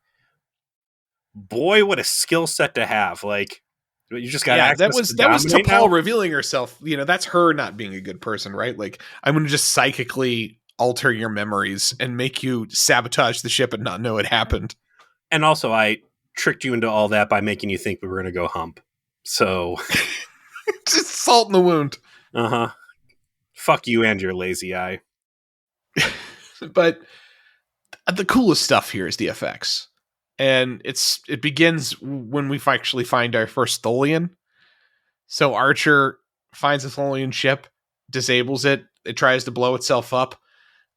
boy, what a skill set to have. Like, you just got access to that was T'Pol now? revealing herself. That's her not being a good person, right? Like, I'm going to just psychically alter your memories and make you sabotage the ship and not know it happened. And also, I tricked you into all that by making you think we were going to go hump. So just salt in the wound. Uh-huh. Fuck you and your lazy eye. But the coolest stuff here is the effects. And it begins when we actually find our first Tholian. So Archer finds a Tholian ship, disables it, it tries to blow itself up,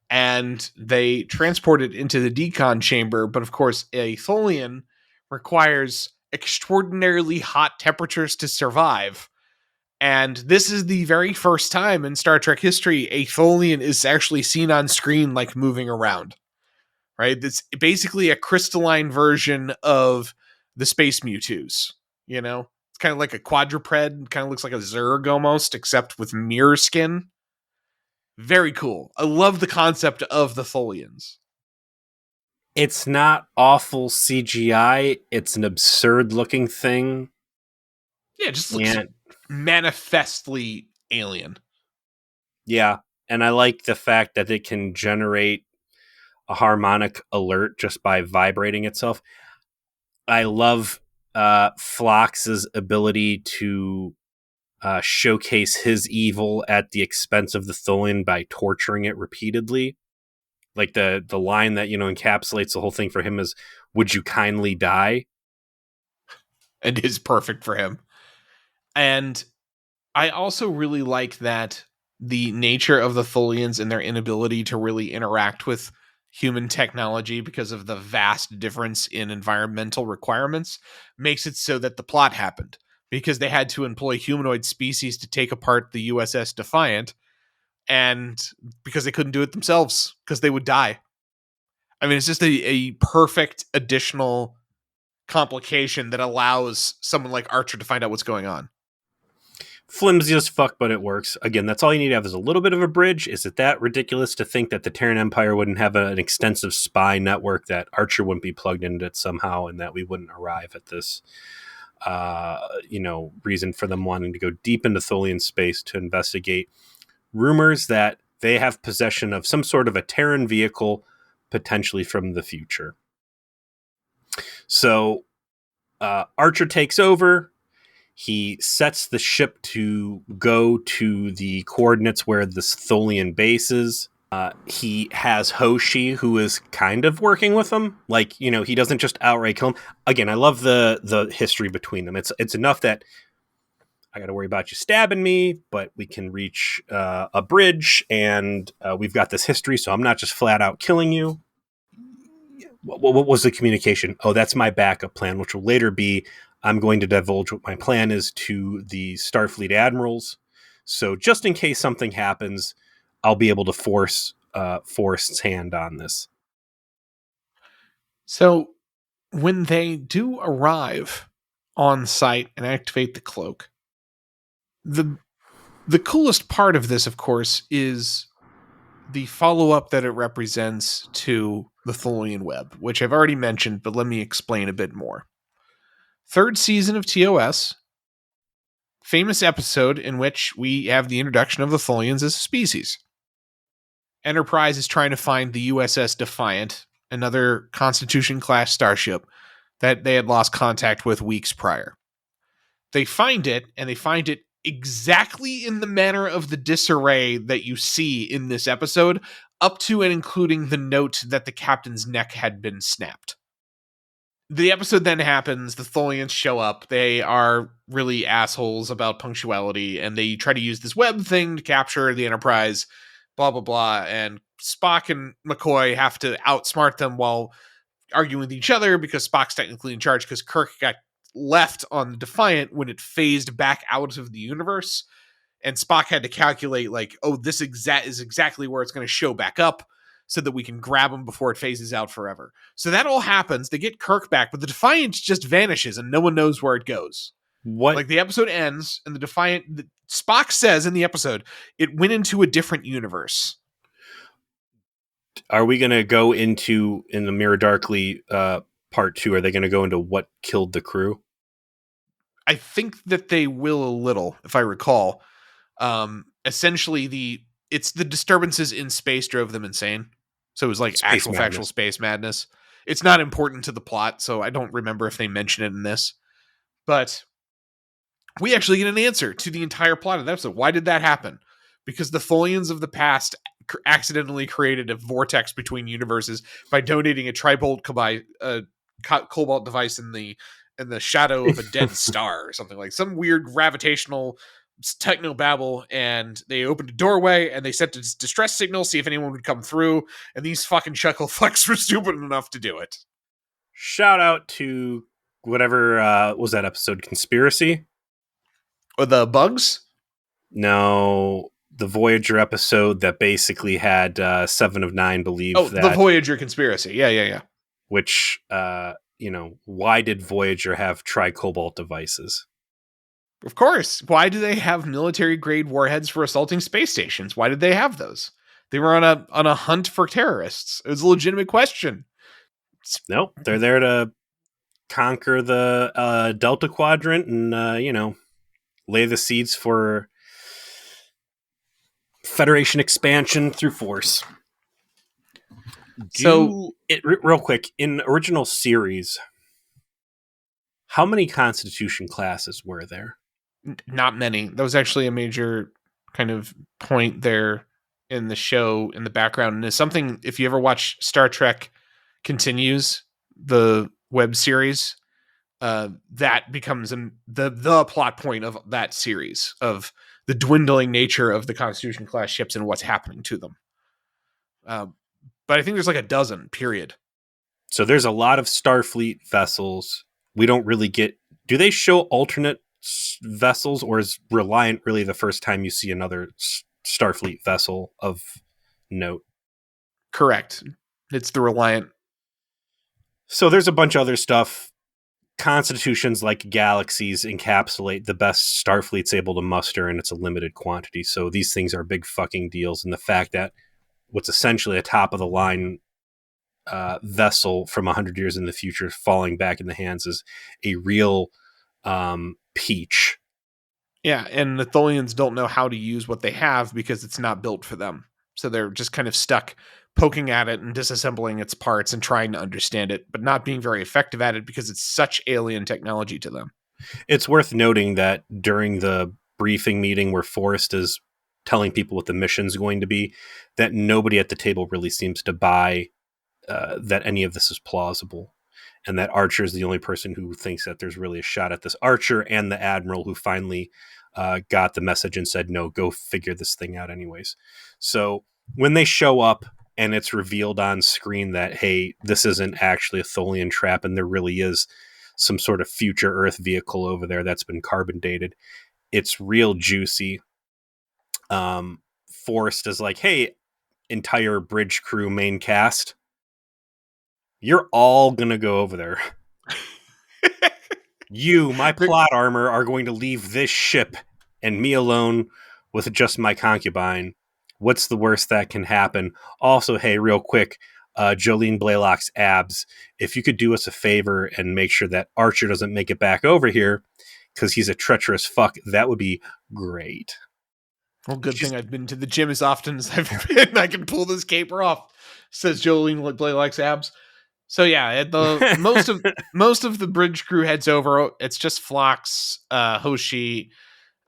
and they transport it into the decon chamber. But of course, a Tholian requires extraordinarily hot temperatures to survive. And this is the very first time in Star Trek history a Tholian is actually seen on screen, like, moving around. Right? It's basically a crystalline version of the Space Mewtwo's, It's kind of like a quadruped, kind of looks like a Zerg almost, except with mirror skin. Very cool. I love the concept of the Tholians. It's not awful CGI. It's an absurd looking thing. Yeah, it just looks manifestly alien. Yeah, and I like the fact that it can generate a harmonic alert just by vibrating itself. I love Phlox's ability to showcase his evil at the expense of the Tholian by torturing it repeatedly. Like the line that, encapsulates the whole thing for him is, "Would you kindly die?" And is perfect for him. And I also really like that the nature of the Tholians and their inability to really interact with human technology because of the vast difference in environmental requirements makes it so that the plot happened, because they had to employ humanoid species to take apart the USS Defiant, and because they couldn't do it themselves because they would die. I mean, it's just a perfect additional complication that allows someone like Archer to find out what's going on. Flimsy as fuck, but it works. Again, that's all you need to have is a little bit of a bridge. Is it that ridiculous to think that the Terran Empire wouldn't have an extensive spy network, that Archer wouldn't be plugged into it somehow, and that we wouldn't arrive at this, reason for them wanting to go deep into Tholian space to investigate rumors that they have possession of some sort of a Terran vehicle, potentially from the future. So Archer takes over. He sets the ship to go to the coordinates where this Tholian base is. He has Hoshi, who is kind of working with him. Like, he doesn't just outright kill him. Again, I love the history between them. It's enough that I got to worry about you stabbing me, but we can reach a bridge, and we've got this history, so I'm not just flat out killing you. What was the communication? Oh, that's my backup plan, which will later be, I'm going to divulge what my plan is to the Starfleet admirals. So just in case something happens, I'll be able to force Forrest's hand on this. So when they do arrive on site and activate the cloak, the the coolest part of this, of course, is the follow-up that it represents to the Tholian web, which I've already mentioned, but let me explain a bit more. Third season of TOS, famous episode in which we have the introduction of the Tholians as a species. Enterprise is trying to find the USS Defiant, another Constitution-class starship that they had lost contact with weeks prior. They find it, and they find it exactly in the manner of the disarray that you see in this episode, up to and including the note that the captain's neck had been snapped. The episode then happens, the Tholians show up, they are really assholes about punctuality, and they try to use this web thing to capture the Enterprise, blah, blah, blah, and Spock and McCoy have to outsmart them while arguing with each other because Spock's technically in charge because Kirk got left on the Defiant when it phased back out of the universe, and Spock had to calculate like, oh, this is exactly where it's going to show back up so that we can grab him before it phases out forever. So that all happens. They get Kirk back, but the Defiant just vanishes and no one knows where it goes. What? Like the episode ends and Spock says in the episode, it went into a different universe. Are we going to go into, in the Mirror Darkly part 2, are they going to go into what killed the crew? I think that they will a little, if I recall. Essentially, it's the disturbances in space drove them insane. So it was like factual space madness. It's not important to the plot, so I don't remember if they mention it in this. But we actually get an answer to the entire plot of the episode. Why did that happen? Because the Tholians of the past accidentally created a vortex between universes by donating a cobalt device in the shadow of a dead star or something, like some weird gravitational technobabble, and they opened a doorway and they sent a distress signal, see if anyone would come through, and these fucking chuckle fucks were stupid enough to do it. Shout out to whatever was that episode, Conspiracy? Or the bugs? No, the Voyager episode that basically had 7 of 9 believe that... the Voyager Conspiracy. Yeah. Which, why did Voyager have tri-cobalt devices? Of course. Why do they have military-grade warheads for assaulting space stations? Why did they have those? They were on a hunt for terrorists. It was a legitimate question. Nope. They're there to conquer the Delta Quadrant and, lay the seeds for Federation expansion through force. Real quick, in original series, how many Constitution classes were there? Not many. That was actually a major kind of point there in the show in the background. And it's something, if you ever watch Star Trek Continues, the web series, that becomes the plot point of that series, of the dwindling nature of the Constitution class ships and what's happening to them. But I think there's like a dozen, period. So there's a lot of Starfleet vessels. We don't really get... Do they show alternate vessels, or is Reliant really the first time you see another Starfleet vessel of note? Correct. It's the Reliant. So there's a bunch of other stuff. Constitutions, like galaxies, encapsulate the best Starfleet's able to muster, and it's a limited quantity. So these things are big fucking deals. And the fact that what's essentially a top-of-the-line vessel from 100 years in the future falling back in the hands is a real peach. Yeah, and the Tholians don't know how to use what they have because it's not built for them. So they're just kind of stuck poking at it and disassembling its parts and trying to understand it, but not being very effective at it because it's such alien technology to them. It's worth noting that during the briefing meeting where Forrest is telling people what the mission's going to be, that nobody at the table really seems to buy that any of this is plausible. And that Archer is the only person who thinks that there's really a shot at this. Archer and the Admiral, who finally got the message and said, no, go figure this thing out anyways. So when they show up and it's revealed on screen that, hey, this isn't actually a Tholian trap and there really is some sort of future Earth vehicle over there that's been carbon dated, it's real juicy. Forrest is like, hey, entire bridge crew main cast, you're all going to go over there. You, my plot armor, are going to leave this ship and me alone with just my concubine. What's the worst that can happen? Also, hey, real quick, Jolene Blaylock's abs. If you could do us a favor and make sure that Archer doesn't make it back over here because he's a treacherous fuck, that would be great. Well, good She's thing I've been to the gym as often as I've been. I can pull this caper off, says Jolene Blaylock's abs. So yeah, the most of the bridge crew heads over. It's just Phlox, Hoshi,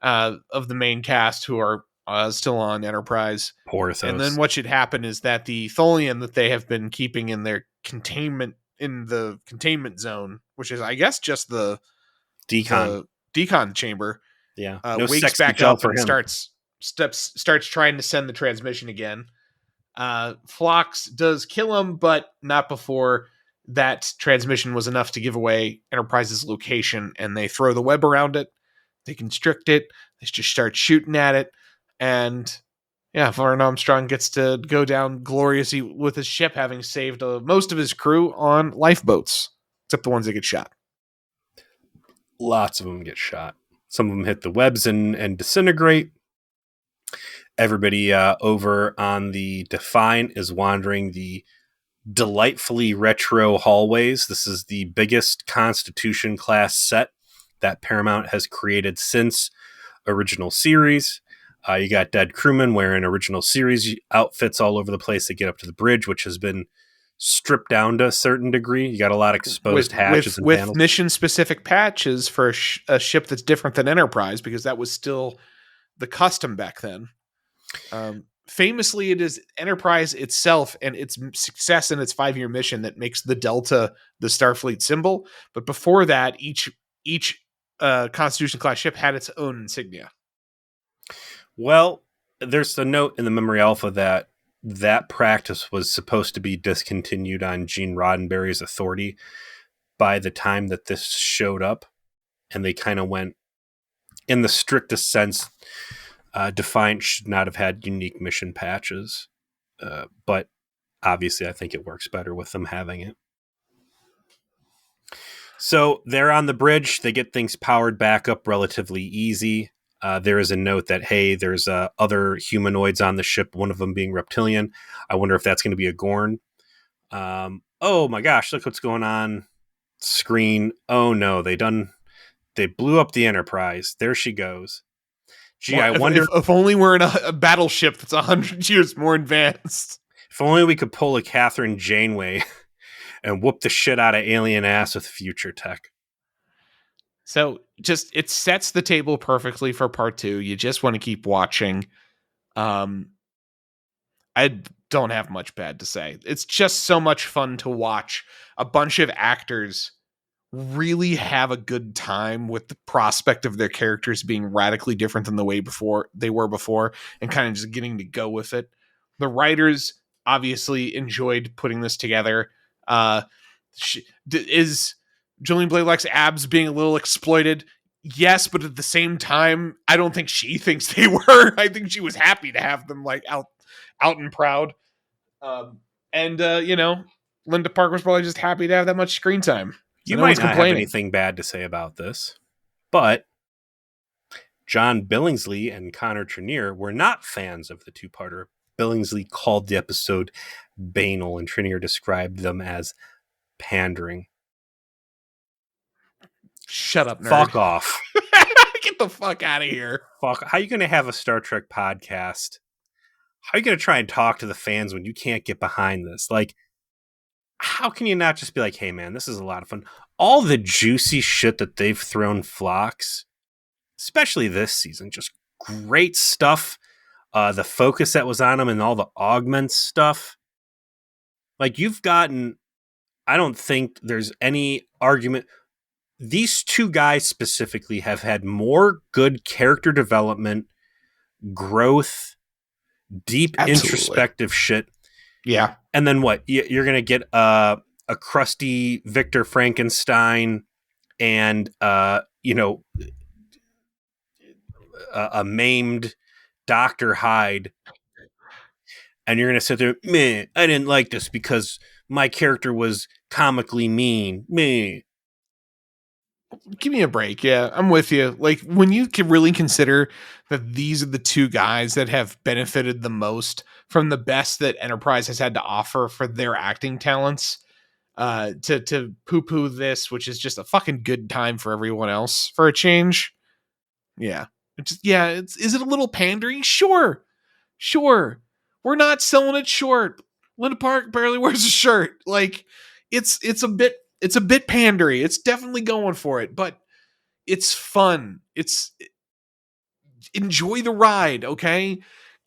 of the main cast who are still on Enterprise. And then Porthos. what should happen is that the Tholian that they have been keeping in their containment zone, which is I guess just Decon. the decon chamber, Yeah. No wakes sexy back gel up for and him. starts trying to send the transmission again. Phlox does kill him, but not before that transmission was enough to give away Enterprise's location, and they throw the web around it. They constrict it. They just start shooting at it, and yeah, Vern Armstrong gets to go down gloriously with his ship, having saved most of his crew on lifeboats, except the ones that get shot. Lots of them get shot. Some of them hit the webs and disintegrate. Everybody over on the Define is wandering the delightfully retro hallways. This is the biggest Constitution class set that Paramount has created since original series. You got dead crewmen wearing original series outfits all over the place. They get up to the bridge, which has been stripped down to a certain degree. You got a lot of exposed hatches and with panels. mission specific patches for a ship that's different than Enterprise, because that was still the custom back then. Famously, it is Enterprise itself and its success in its 5-year mission that makes the Delta the Starfleet symbol. But before that, each Constitution class ship had its own insignia. Well, there's a note in the Memory Alpha that practice was supposed to be discontinued on Gene Roddenberry's authority by the time that this showed up, and they kind of went, in the strictest sense, Defiant should not have had unique mission patches, but obviously I think it works better with them having it. So they're on the bridge. They get things powered back up relatively easy. There is a note that, hey, there's other humanoids on the ship, one of them being reptilian. I wonder if that's going to be a Gorn. Oh my gosh, look what's going on screen. Oh no, they blew up the Enterprise. There she goes. Gee, Well, I wonder if only we're in a battleship that's 100 years more advanced. if only we could pull a Catherine Janeway and whoop the shit out of alien ass with future tech. So just it sets the table perfectly for part 2. You just want to keep watching. I don't have much bad to say. It's just so much fun to watch a bunch of actors really have a good time with the prospect of their characters being radically different than the way they were before, and kind of just getting to go with it. The writers obviously enjoyed putting this together. Is Jolene Blaylock's abs being a little exploited? Yes, but at the same time, I don't think she thinks they were. I think she was happy to have them like out and proud. Linda Park was probably just happy to have that much screen time. You No might one's not have complaining. anything bad to say about this, but John Billingsley and Connor Trenier were not fans of the two-parter. Billingsley called the episode banal, and Trenier described them as pandering. Shut up, nerd. Fuck off. Get the fuck out of here. Fuck. How are you going to have a Star Trek podcast? How are you going to try and talk to the fans when you can't get behind this? Like, how can you not just be like, hey, man, this is a lot of fun? All the juicy shit that they've thrown Phlox, especially this season, just great stuff. The focus that was on them and all the augments stuff. Like, you've gotten, I don't think there's any argument. These two guys specifically have had more good character development, growth, deep introspective shit. Yeah. And then what? You're going to get a crusty Victor Frankenstein and, a maimed Dr. Hyde. And you're going to sit there, man, I didn't like this because my character was comically mean. Meh. Give me a break. Yeah, I'm with you. Like when you can really consider that these are the two guys that have benefited the most from the best that Enterprise has had to offer for their acting talents, to poo poo this, which is just a fucking good time for everyone else for a change. Yeah. Is it a little pandering? Sure. Sure. We're not selling it short. Linda Park barely wears a shirt. Like it's a bit pandery. It's definitely going for it, but it's fun. It's enjoy the ride, okay?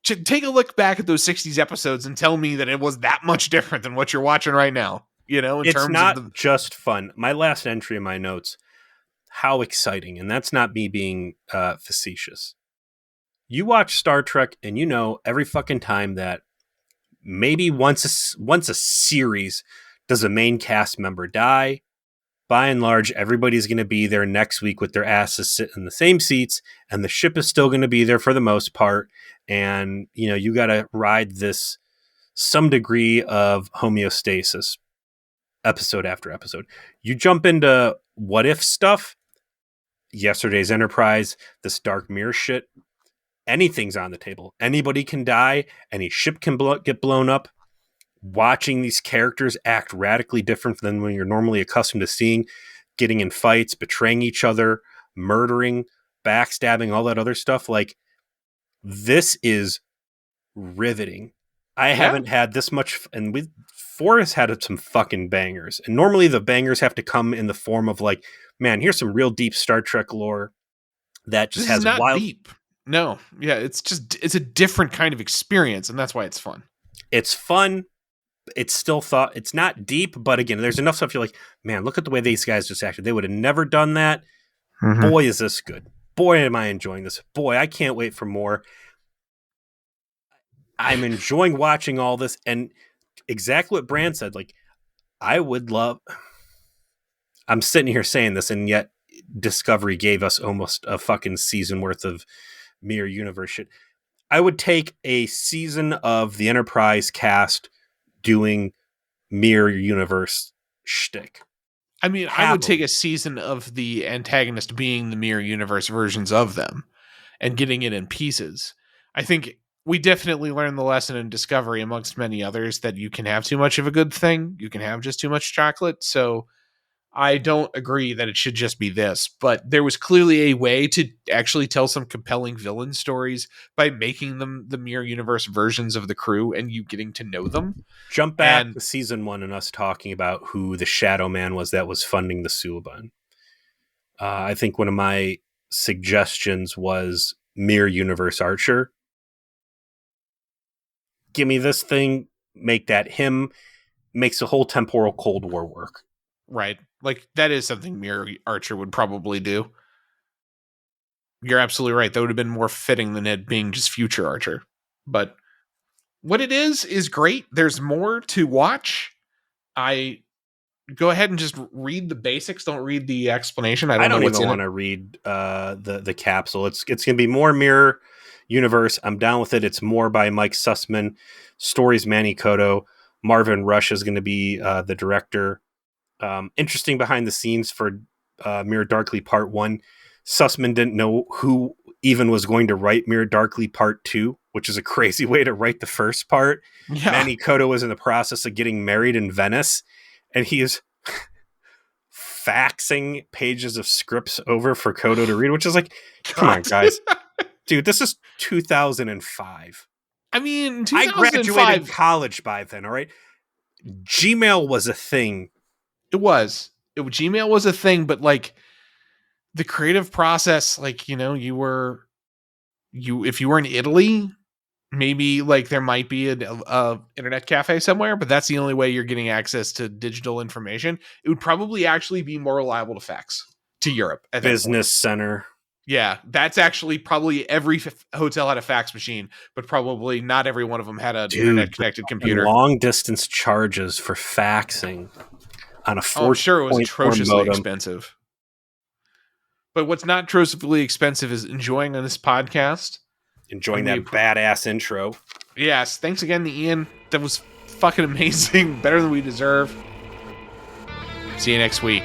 Take a look back at those 60s episodes and tell me that it was that much different than what you're watching right now, you know, in It's terms of not the just fun. My last entry in my notes, how exciting, and that's not me being facetious. You watch Star Trek, and you know every fucking time that maybe once a series does a main cast member die. By and large, everybody's going to be there next week with their asses sitting in the same seats, and the ship is still going to be there for the most part. And you know you got to ride this some degree of homeostasis episode after episode. You jump into what if stuff, yesterday's Enterprise, this Dark Mirror shit, anything's on the table. Anybody can die, any ship can get blown up. Watching these characters act radically different than when you're normally accustomed to seeing, getting in fights, betraying each other, murdering, backstabbing, all that other stuff. Like, this is riveting. I haven't had this much, and with Forrest had some fucking bangers. And normally the bangers have to come in the form of like, man, here's some real deep Star Trek lore that just this is has not wild. deep. No. Yeah, it's a different kind of experience, and that's why it's fun. It's fun. It's still thought it's not deep, but again, there's enough stuff you're like, man, look at the way these guys just acted. They would have never done that. Mm-hmm. Boy, is this good. Boy, am I enjoying this. Boy, I can't wait for more. I'm enjoying watching all this, and exactly what Brand said, like, I would love. I'm sitting here saying this, and yet Discovery gave us almost a fucking season worth of Mirror Universe shit. I would take a season of the Enterprise cast doing Mirror Universe shtick. I mean, I would take a season of the antagonist being the Mirror Universe versions of them and getting it in pieces. I think we definitely learned the lesson in Discovery, amongst many others, that you can have too much of a good thing. You can have just too much chocolate. So I don't agree that it should just be this, but there was clearly a way to actually tell some compelling villain stories by making them the Mirror Universe versions of the crew and you getting to know them. Jump back to season 1 and us talking about who the Shadow Man was that was funding the Suliban. I think one of my suggestions was Mirror Universe Archer. Give me this thing, make that him, makes the whole temporal Cold War work. Right. Like, that is something Mirror Archer would probably do. You're absolutely right. That would have been more fitting than it being just Future Archer. But what it is great. There's more to watch. I go ahead and just read the basics. Don't read the explanation. I don't even want to read the capsule. It's going to be more Mirror Universe. I'm down with it. It's more by Mike Sussman. Stories Manny Koto. Marvin Rush is going to be the director. Interesting behind the scenes for Mirror Darkly Part 1. Sussman didn't know who even was going to write Mirror Darkly Part 2, which is a crazy way to write the first part. Yeah. Manny Koto was in the process of getting married in Venice, and he is faxing pages of scripts over for Koto to read, which is like, come on, guys. Dude, this is 2005. I mean, I graduated college by then, all right? Gmail was a thing. Gmail was a thing, but like the creative process, like, you know, if you were in Italy, maybe like there might be a internet cafe somewhere, but that's the only way you're getting access to digital information. It would probably actually be more reliable to fax to Europe. At Business Center. Yeah, that's actually probably every hotel had a fax machine, but probably not every one of them had an internet connected computer. Long distance charges for faxing on a 4. I'm sure it was atrociously expensive. But what's not atrociously expensive is enjoying on this podcast. Enjoying that badass intro. Yes. Thanks again to Ian. That was fucking amazing. Better than we deserve. See you next week.